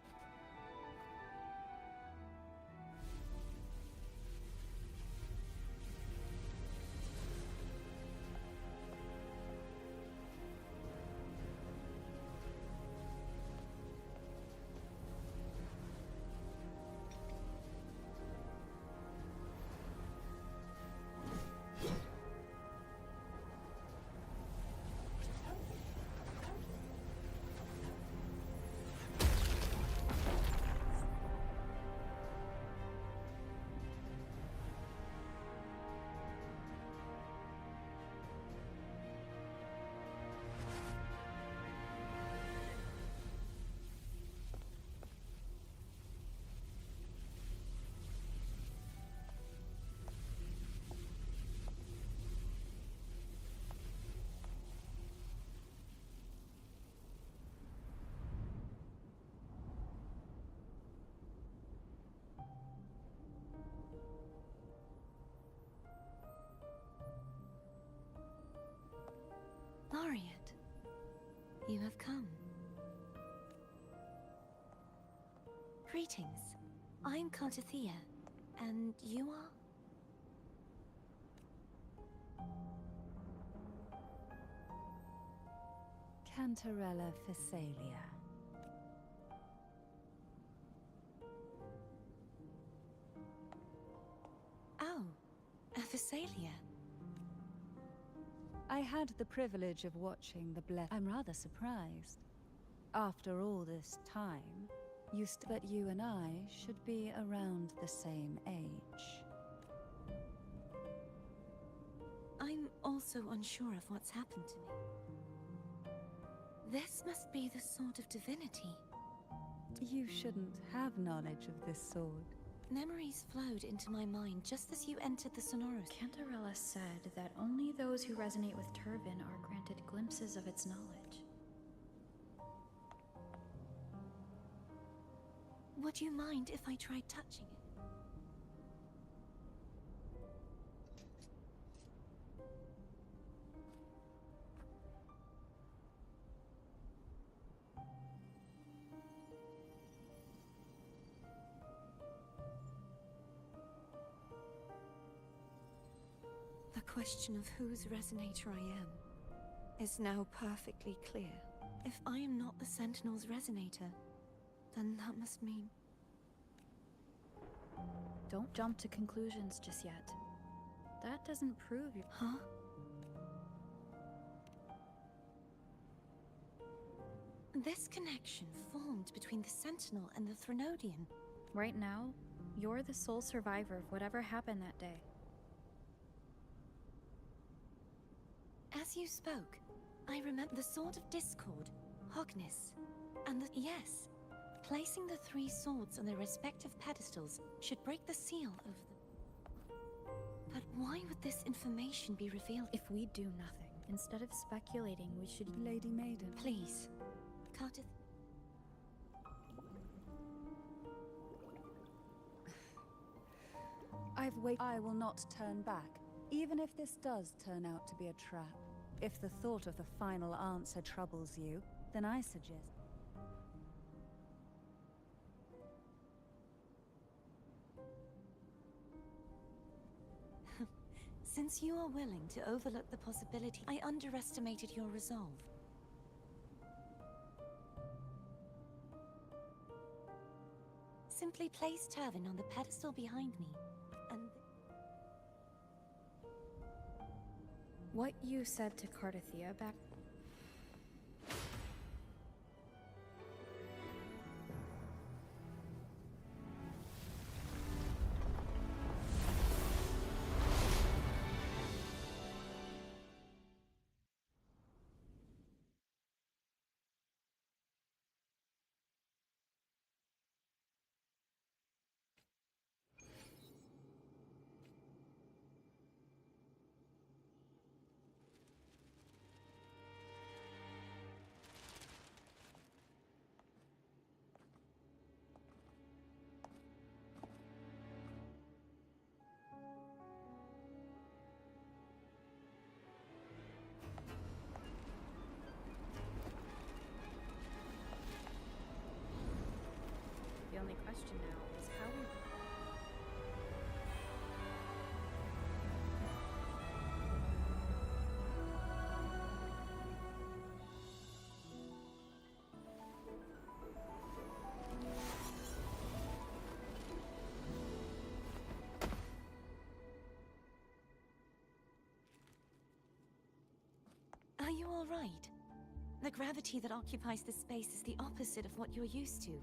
Laureate, you have come. Greetings. I'm Cartathea, and you are? Cantarella Physalia. Oh, a Physalia. I had the privilege of watching the I'm rather surprised. After all this time, but you and I should be around the same age. I'm also unsure of what's happened to me. This must be the Sword of Divinity. You shouldn't have knowledge of this sword. Memories flowed into my mind just as you entered the Sonoros. Cantarella said that only those who resonate with Turvin are granted glimpses of its knowledge. Would you mind if I tried touching it? The question of whose resonator I am is now perfectly clear. If I am not the Sentinel's resonator, then that must mean... Don't jump to conclusions just yet. That doesn't prove you... Huh? This connection formed between the Sentinel and the Threnodian. Right now, you're the sole survivor of whatever happened that day. As you spoke, I remember the Sword of Discord, Hognis, and the... Yes, placing the three swords on their respective pedestals should break the seal of the... But why would this information be revealed? If we do nothing, instead of speculating, we should... Lady Maiden. Please, Cartath... I've waited. I will not turn back, even if this does turn out to be a trap. If the thought of the final answer troubles you, then I suggest... Since you are willing to overlook the possibility, I underestimated your resolve. Simply place Turvin on the pedestal behind me, and... What you said to Cartathea back... question now is how we... Are you all right? The gravity that occupies this space is the opposite of what you're used to.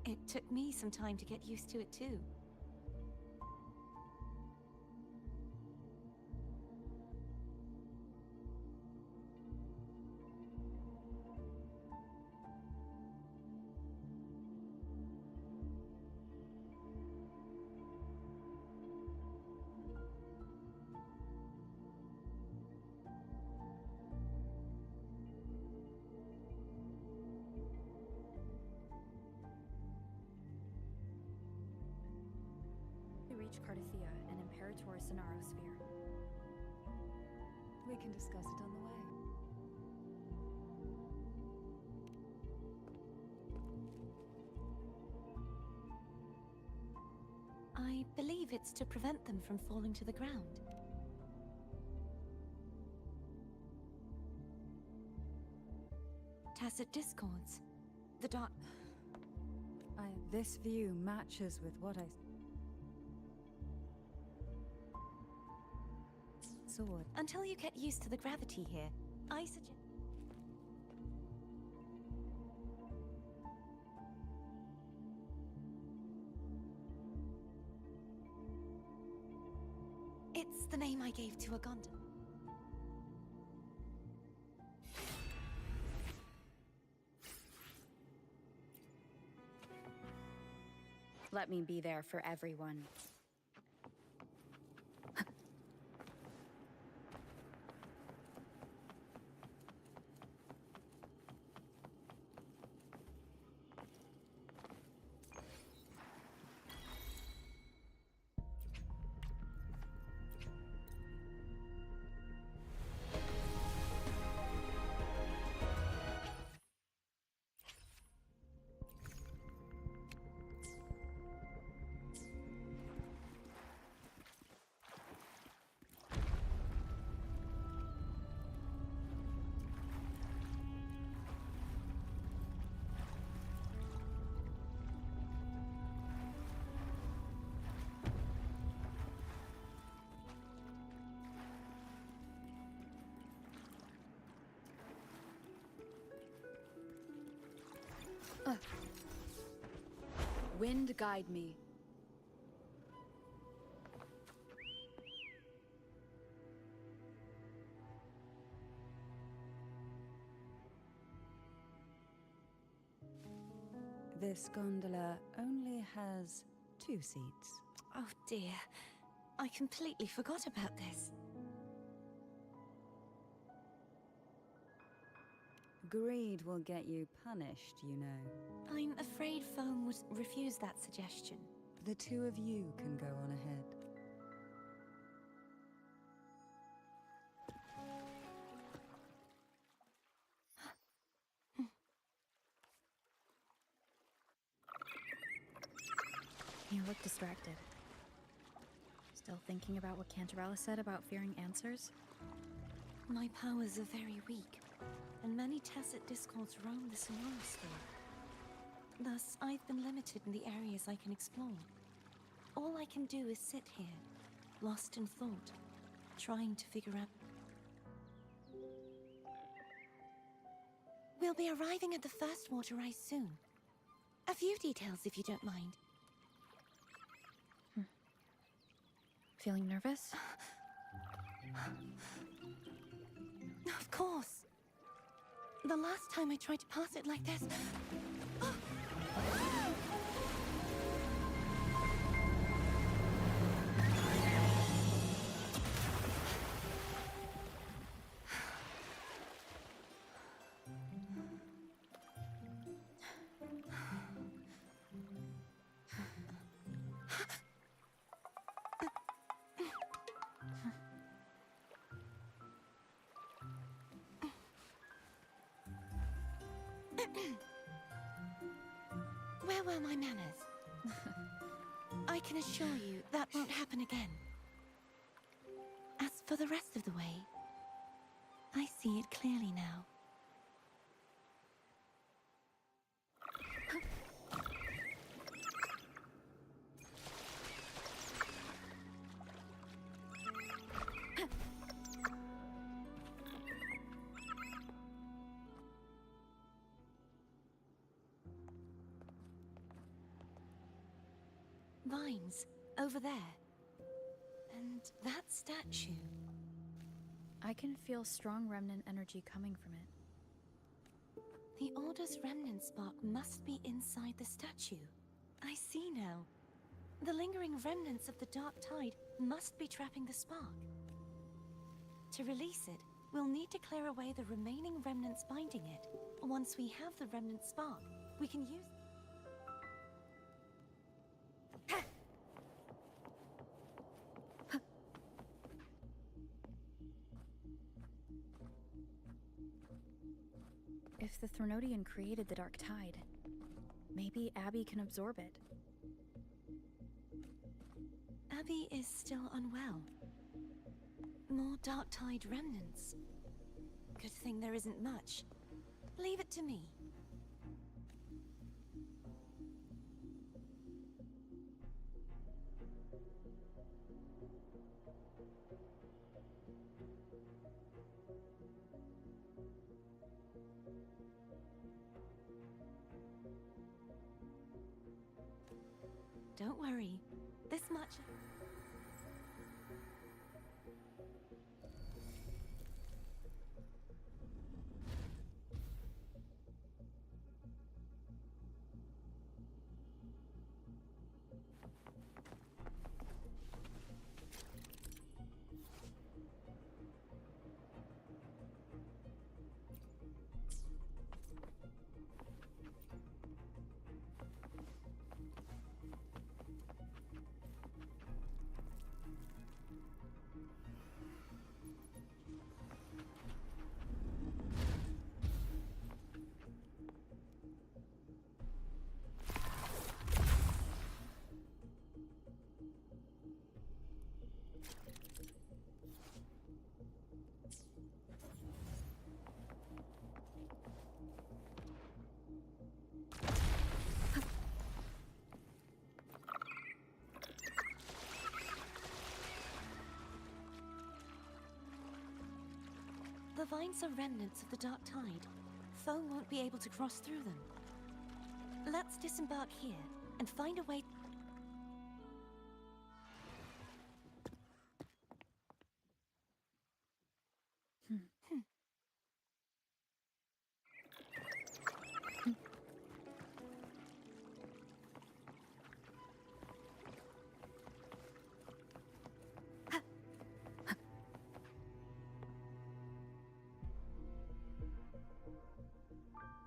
It took me some time to get used to it too. We reach Cardathia and Imperator Sonarosphere. We can discuss it on the way. I believe it's to prevent them from falling to the ground. Tacit discords. The dark... This view matches with what I... Sword. Until you get used to the gravity here, I suggest... It's the name I gave to a Gondor. Let me be there for everyone. Wind guide me. This gondola only has 2 seats. Oh dear. I completely forgot about this. Greed will get you punished, you know. I'm afraid Foam would refuse that suggestion. The 2 of you can go on ahead. You look distracted. Still thinking about what Cantarella said about fearing answers? My powers are very weak, and many tacit discords roam the Sonorosphere. Thus, I've been limited in the areas I can explore. All I can do is sit here, lost in thought, trying to figure out... We'll be arriving at the first water rise soon. A few details, if you don't mind. Feeling nervous? Of course. The last time I tried to pass it like this... Where were my manners? I can assure you that won't happen again. As for the rest of the way, I see it clearly now. Vines, over there. And that statue. I can feel strong remnant energy coming from it. The Order's remnant spark must be inside the statue. I see now. The lingering remnants of the Dark Tide must be trapping the spark. To release it, we'll need to clear away the remaining remnants binding it. Once we have the remnant spark, we can use... If the Threnodian created the Dark Tide, maybe Abby can absorb it. Abby is still unwell. More Dark Tide remnants. Good thing there isn't much. Leave it to me. Don't worry. This much... The vines are remnants of the Dark Tide. Foe won't be able to cross through them. Let's disembark here and find a way...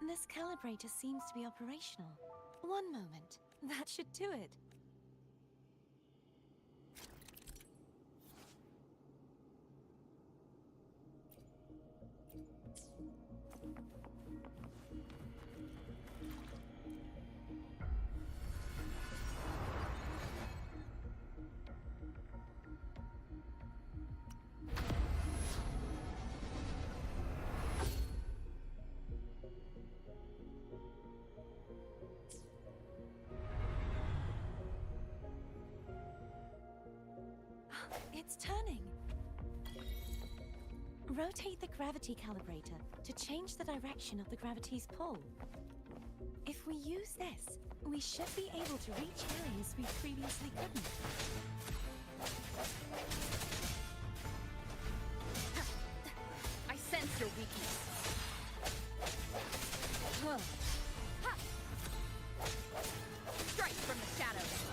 This calibrator seems to be operational. One moment. That should do it. It's turning. Rotate the gravity calibrator to change the direction of the gravity's pull. If we use this, we should be able to reach areas we previously couldn't. I sense your weakness. Huh. Ha! Strike from the shadows.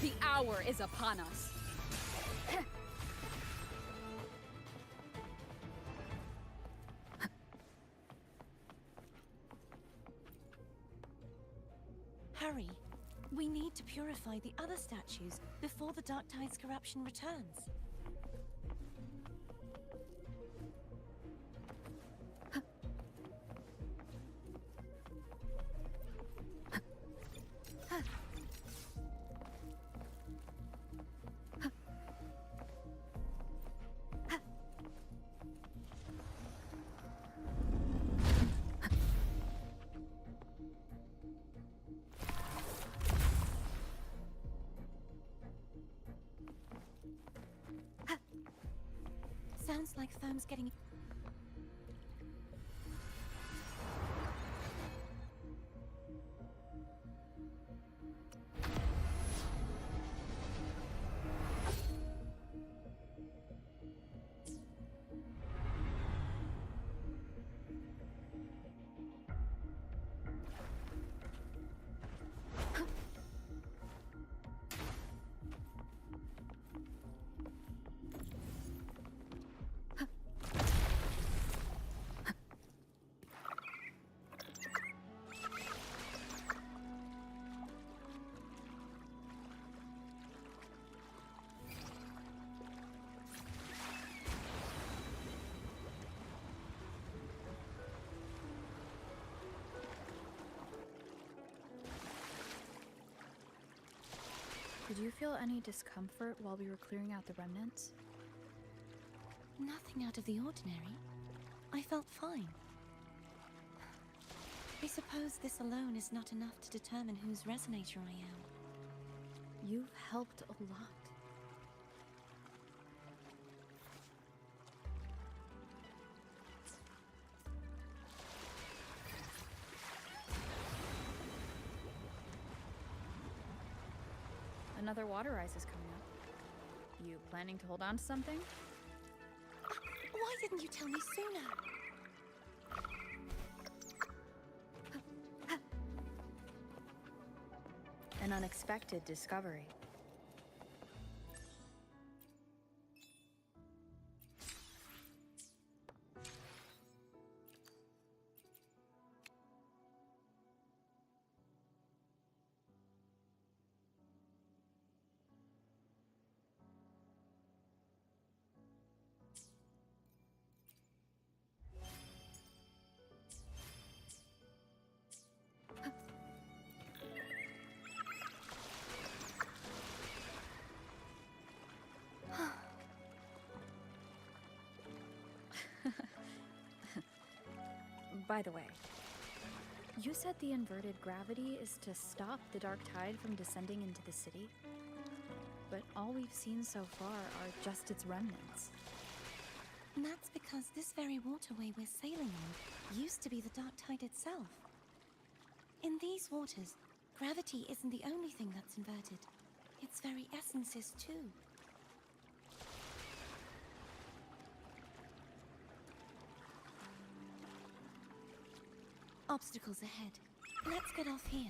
The hour is upon us. Hurry. We need to purify the other statues before the Dark Tide's corruption returns. Sounds like Foam's getting... Did you feel any discomfort while we were clearing out the remnants? Nothing out of the ordinary. I felt fine. I suppose this alone is not enough to determine whose resonator I am. You've helped a lot. Another water rise is coming up. You planning to hold on to something? Why didn't you tell me sooner? An unexpected discovery. By the way, you said the inverted gravity is to stop the dark tide from descending into the city? But all we've seen so far are just its remnants. And that's because this very waterway we're sailing on used to be the dark tide itself. In these waters, gravity isn't the only thing that's inverted. Its very essence is too. Obstacles ahead. Let's get off here.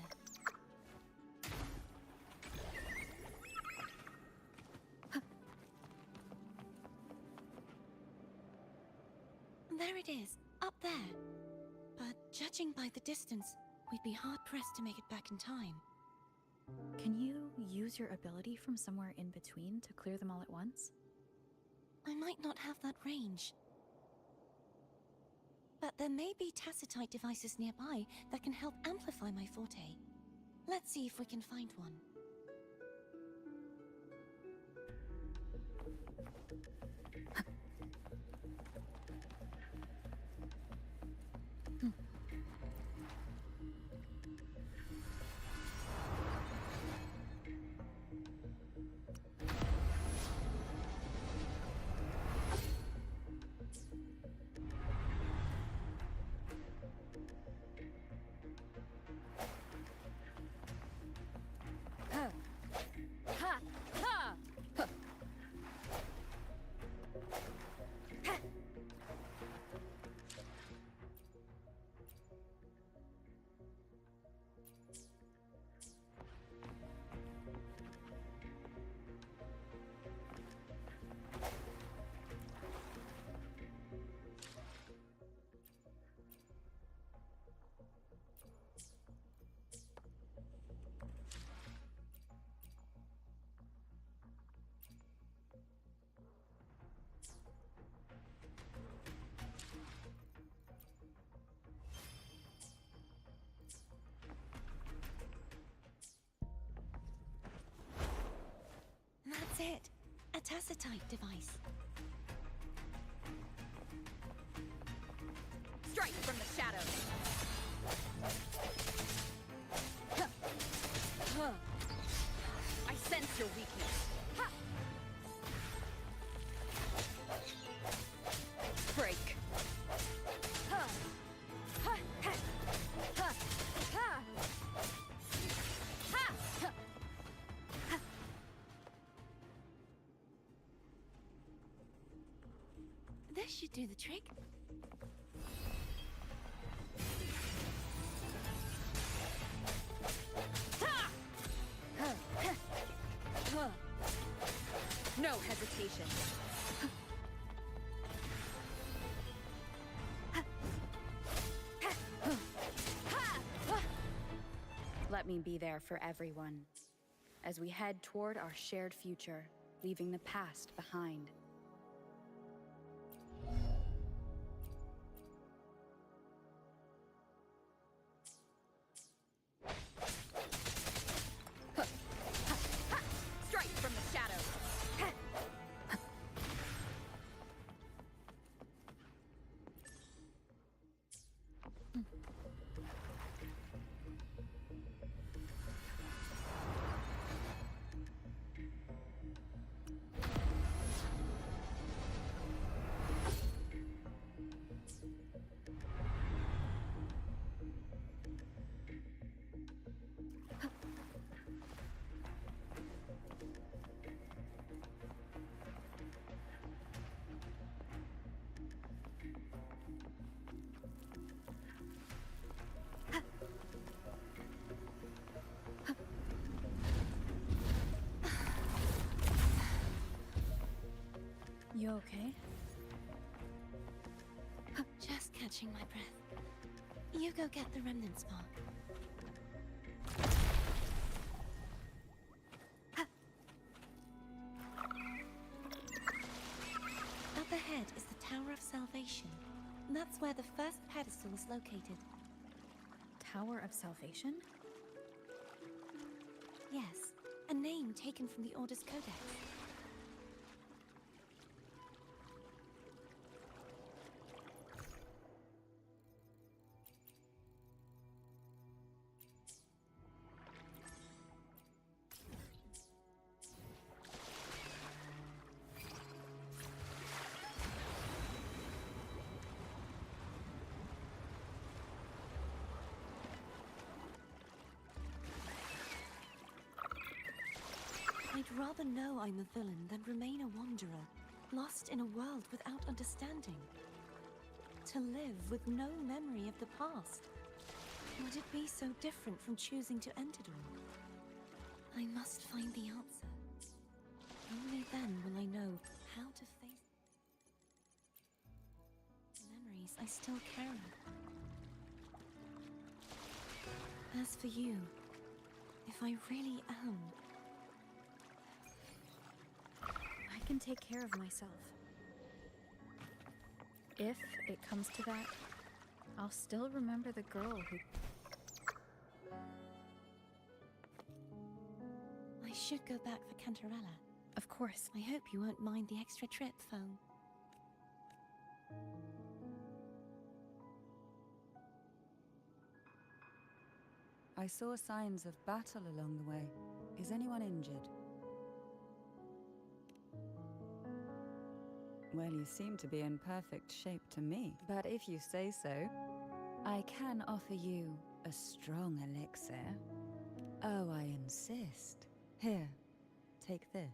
There it is, up there. But judging by the distance, we'd be hard-pressed to make it back in time. Can you use your ability from somewhere in between to clear them all at once? I might not have that range. But there may be tacitite devices nearby that can help amplify my forte. Let's see if we can find one. That's it. A tacitite device. Strike from the shadows! I sense your weakness. should do the trick. No hesitation. Let me be there for everyone as we head toward our shared future, leaving the past behind. Strike from the shadows. You okay? Just catching my breath. You go get the remnant spark. Up ahead is the Tower of Salvation. That's where the first pedestal is located. Tower of Salvation? Yes, a name taken from the Order's Codex. I'd rather know I'm a villain than remain a wanderer, lost in a world without understanding. To live with no memory of the past. Would it be so different from choosing to end it all? I must find the answer. Only then will I know how to face the memories I still carry. As for you, if I really am, I can take care of myself. If it comes to that, I'll still remember the girl who... I should go back for Cantarella. Of course. I hope you won't mind the extra trip, Foam. I saw signs of battle along the way. Is anyone injured? Well, you seem to be in perfect shape to me. But if you say so, I can offer you a strong elixir. Oh, I insist. Here, take this.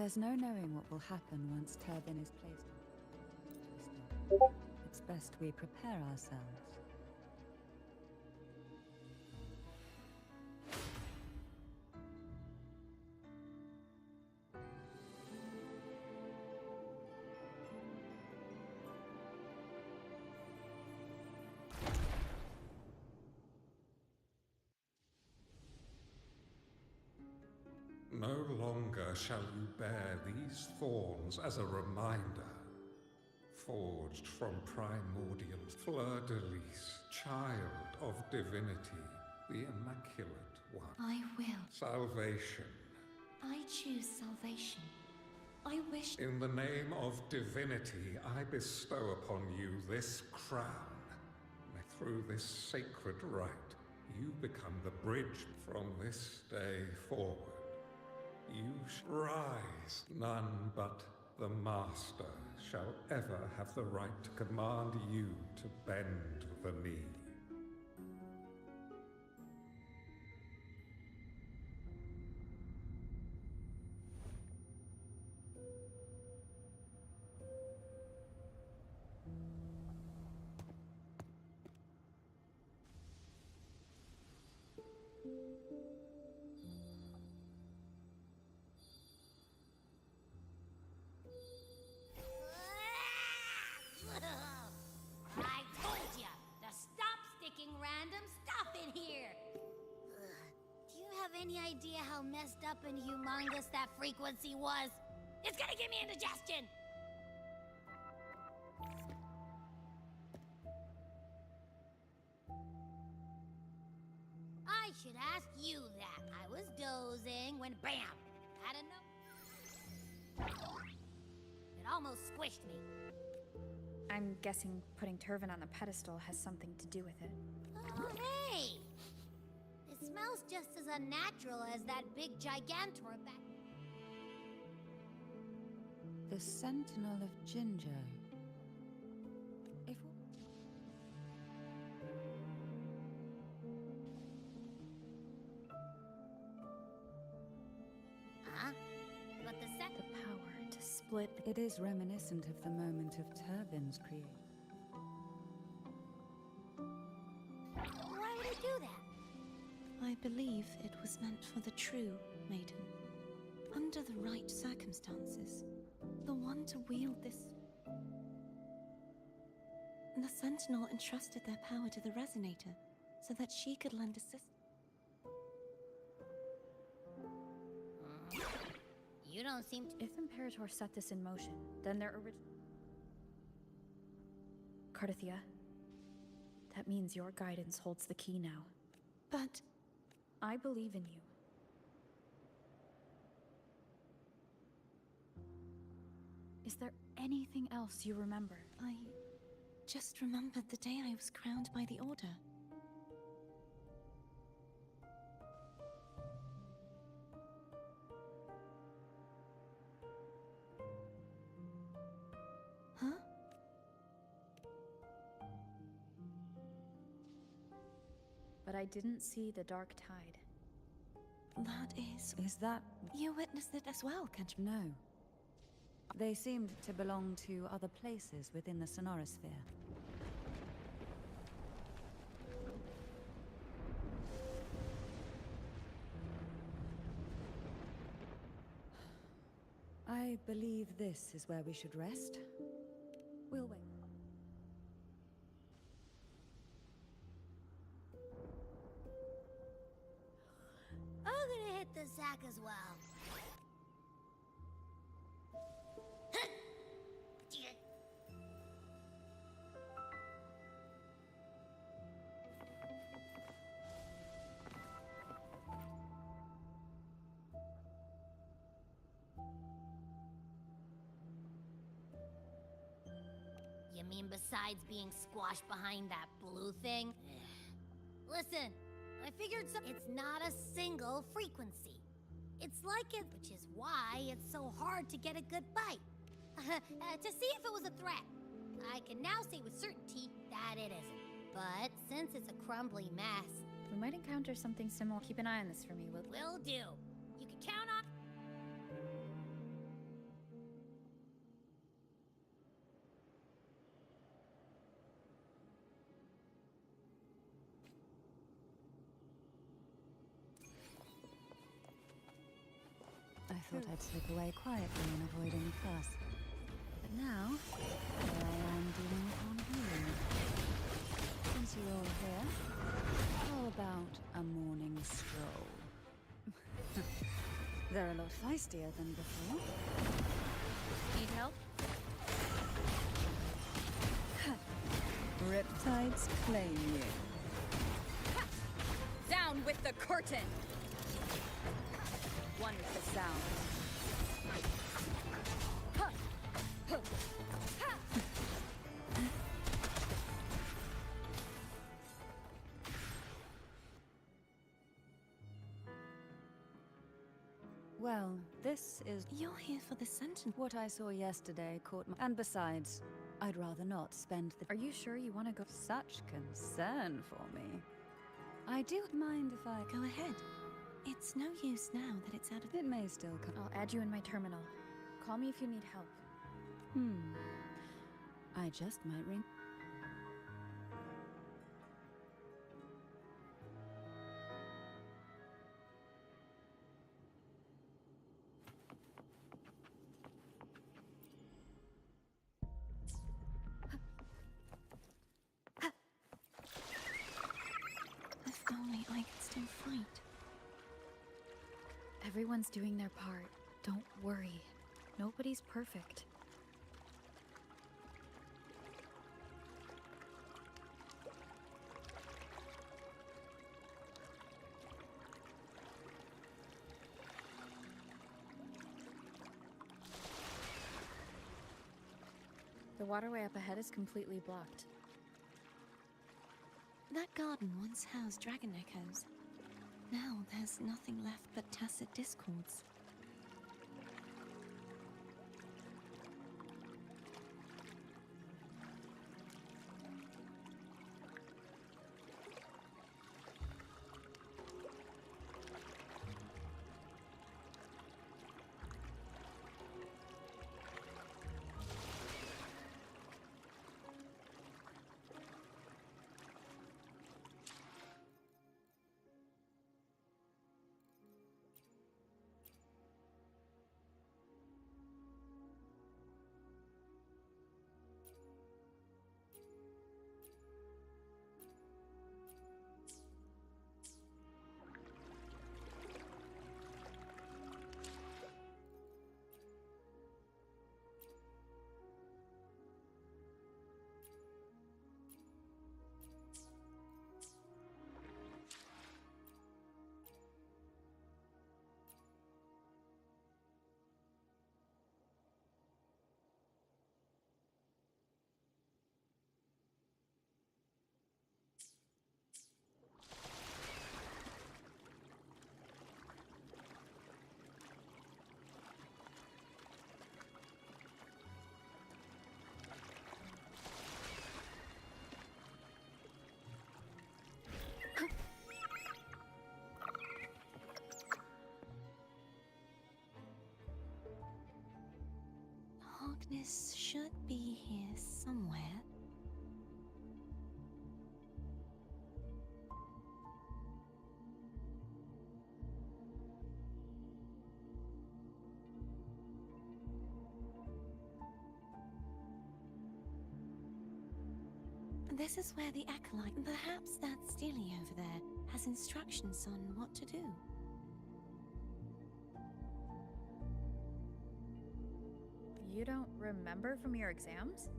There's no knowing what will happen once Turbin is placed. It's best we prepare ourselves. No longer shall you bear these thorns as a reminder. Forged from primordial fleur-de-lis, child of divinity, the Immaculate One. I will. Salvation. I choose salvation. I wish. In the name of divinity, I bestow upon you this crown. May through this sacred rite, you become the bridge from this day forward. You shall rise. None but the Master shall ever have the right to command you to bend the knee. I told ya to stop sticking random stuff in here! Do you have any idea how messed up and humongous that frequency was? It's gonna give me indigestion! I should ask you that. I was dozing when BAM! Had enough. It almost squished me. I'm guessing putting Turvin on the pedestal has something to do with it. Oh, hey! It smells just as unnatural as that big Gigantor back. The Sentinel of Ginger. If Huh? But the power to split. it is reminiscent of the moment of Turvin's creation. Why would it do that? I believe it was meant for the true maiden. Under the right circumstances. The one to wield this. The Sentinel entrusted their power to the Resonator so that she could lend assistance. You don't seem to. If Imperator set this in motion, then their original. Cardathia, that means your guidance holds the key now. But I believe in you. Is there anything else you remember? I just remembered the day I was crowned by the Order. Huh? But I didn't see the Dark Tide. That is... Is that... You witnessed it as well, can't you? No. They seemed to belong to other places within the Sonorosphere. I believe this is where we should rest. We'll wait. I'm gonna hit the sack as well. You mean besides being squashed behind that blue thing? Listen, I figured it's not a single frequency. It's like it, which is why it's so hard to get a good bite. To see if it was a threat. I can now say with certainty that it isn't. But since it's a crumbly mess... We might encounter something similar. Keep an eye on this for me, will do. You can count on... thought I'd slip away quietly and avoid any fuss. But now, here I am dealing with one of you. Since you're all here, how about a morning stroll? They're a lot feistier than before. Need help? Riptides claim you. Down with the curtain! One with the sound. Well, this is... You're here for the Sentinel. What I saw yesterday caught my... And besides, I'd rather not spend the... Are you sure you want to go? Such concern for me. I do mind if I... Go ahead. It's no use now that it's out of... It may still come... I'll add you in my terminal. Call me if you need help. I just might ring... If only I could still fight. Everyone's doing their part. Don't worry. Nobody's perfect. The waterway up ahead is completely blocked. That garden once housed dragon echoes. Now there's nothing left but tacit discords. Harkness should be here somewhere. This is where the acolyte, perhaps that Steely over there, has instructions on what to do. You don't remember from your exams?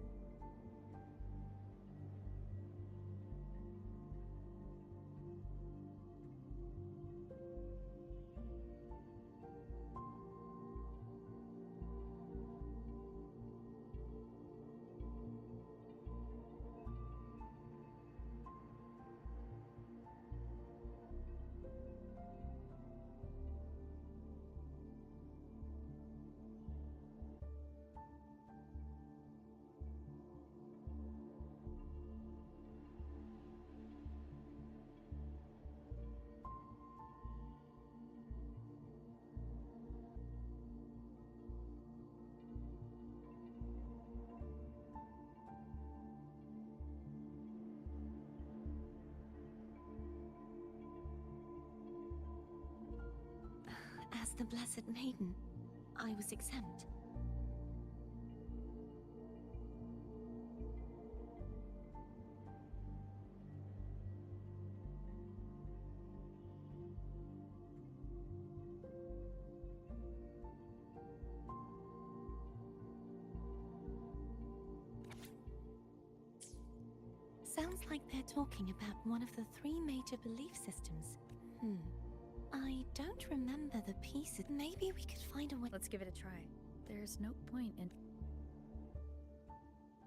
As the Blessed Maiden, I was exempt. Sounds like they're talking about one of the three major belief systems. I don't remember the pieces. Maybe we could find a way. Let's give it a try. There's no point in...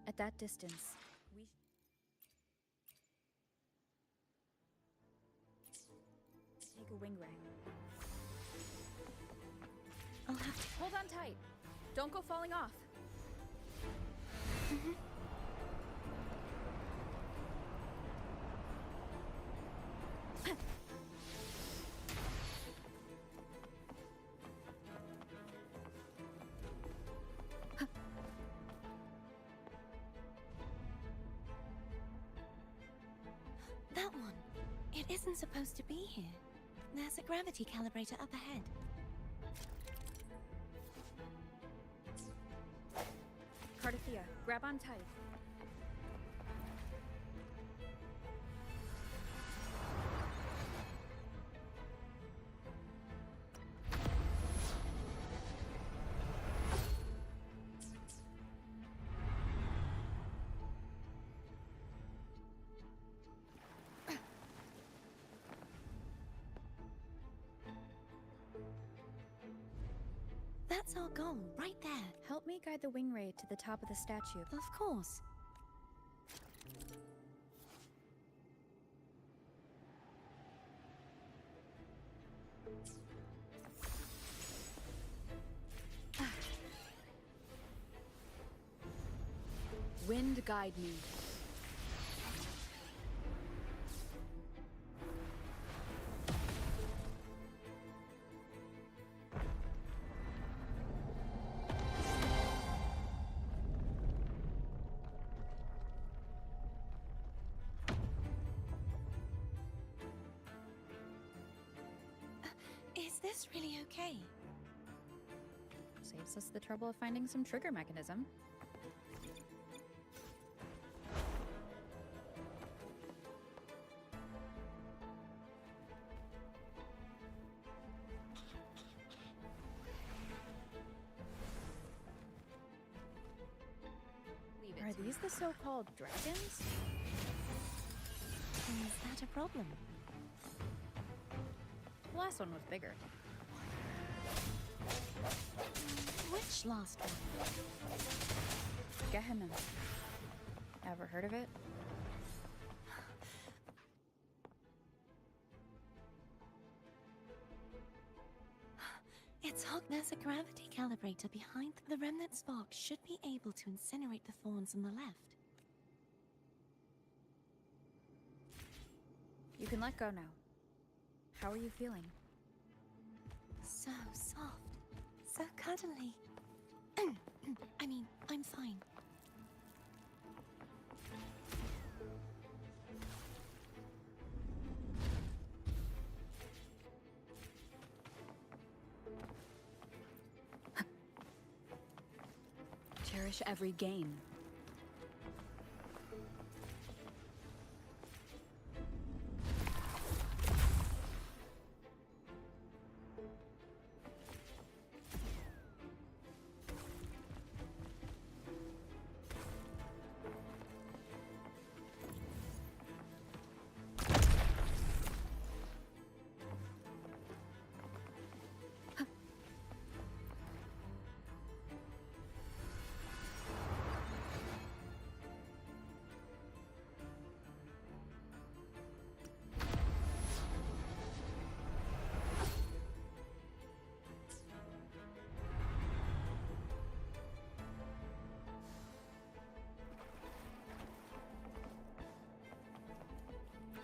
At that distance, we... Take a wing ray. I'll have to... Hold on tight. Don't go falling off. That one. It isn't supposed to be here. There's a gravity calibrator up ahead. Cardathea, grab on tight. That's our goal, right there. Help me guide the wing ray to the top of the statue. Of course. Wind guide me. Is this really okay? Saves us the trouble of finding some trigger mechanism. Are these the so-called dragons? Is that a problem? The last one was bigger. Which last one? Gehenna. Ever heard of it? It's hot. There's a gravity calibrator behind the remnant spark. Should be able to incinerate the thorns on the left. You can let go now. How are you feeling? So soft. So cuddly. I mean, I'm fine. Cherish every gain.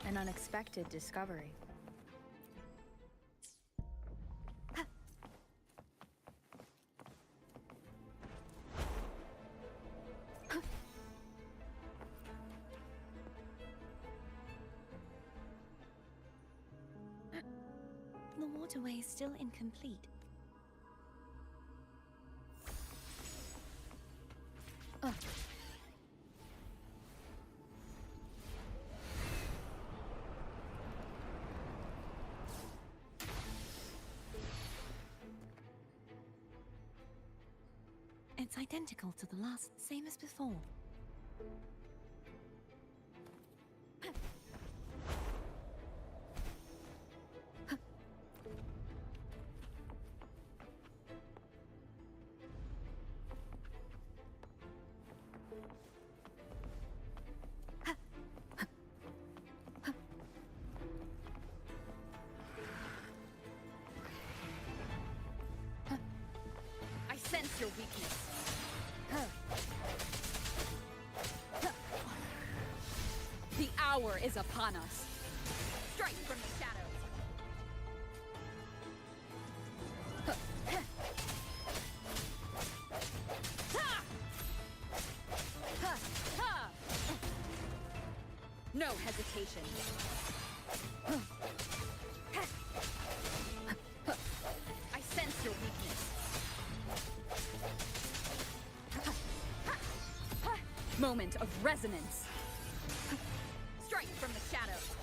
An unexpected discovery. The waterway is still incomplete. it's identical to the last, same as before. I sense your weakness. The hour is upon us. Strike from the shadows. No hesitation. I sense your weakness. Moment of resonance. Strike from the shadows.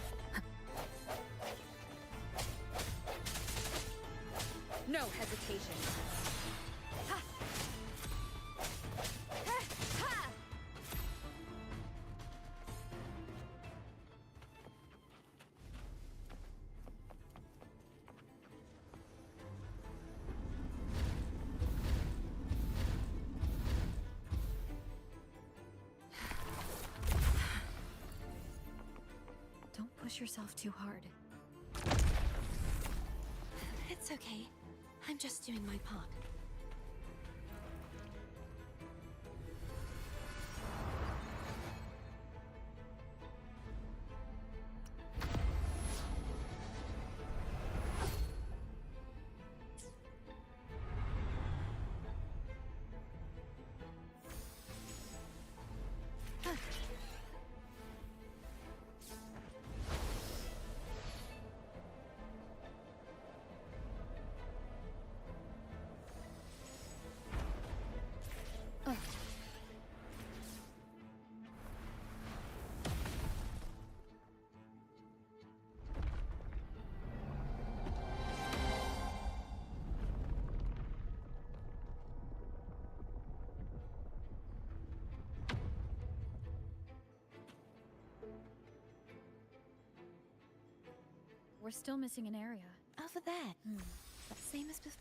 No hesitation. Don't push yourself too hard. It's okay. I'm just doing my part. We're still missing an area. Over there. Same as before.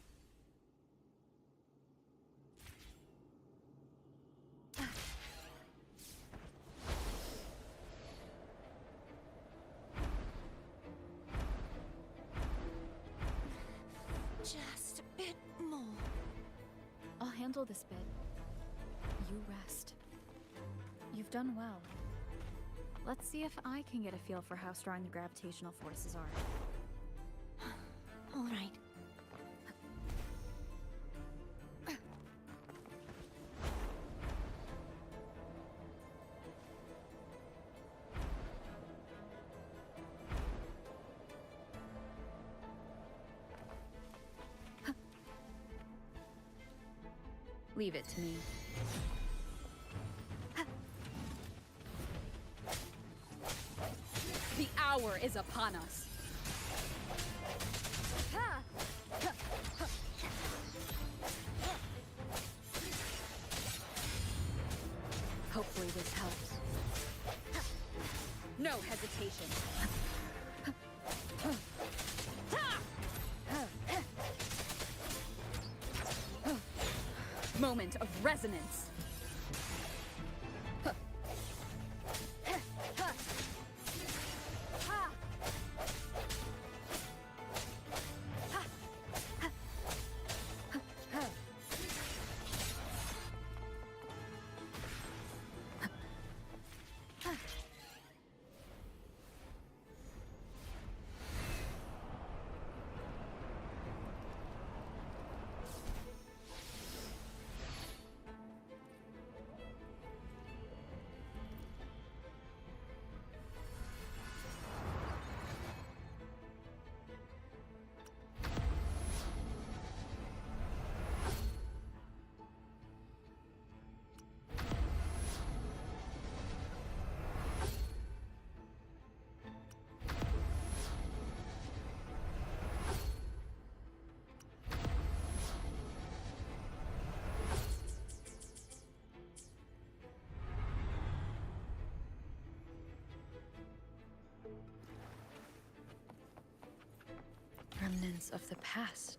Just a bit more. I'll handle this bit. You rest. You've done well. Let's see if I can get a feel for how strong the gravitational forces are. All right. Leave it to me. The hour is upon us. Hopefully this helps. No hesitation. Moment of resonance. remnants of the past.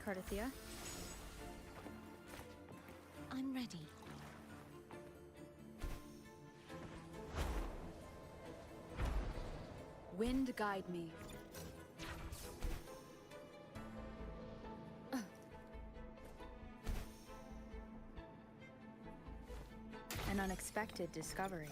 Cardithia? I'm ready. Wind guide me. An unexpected discovery.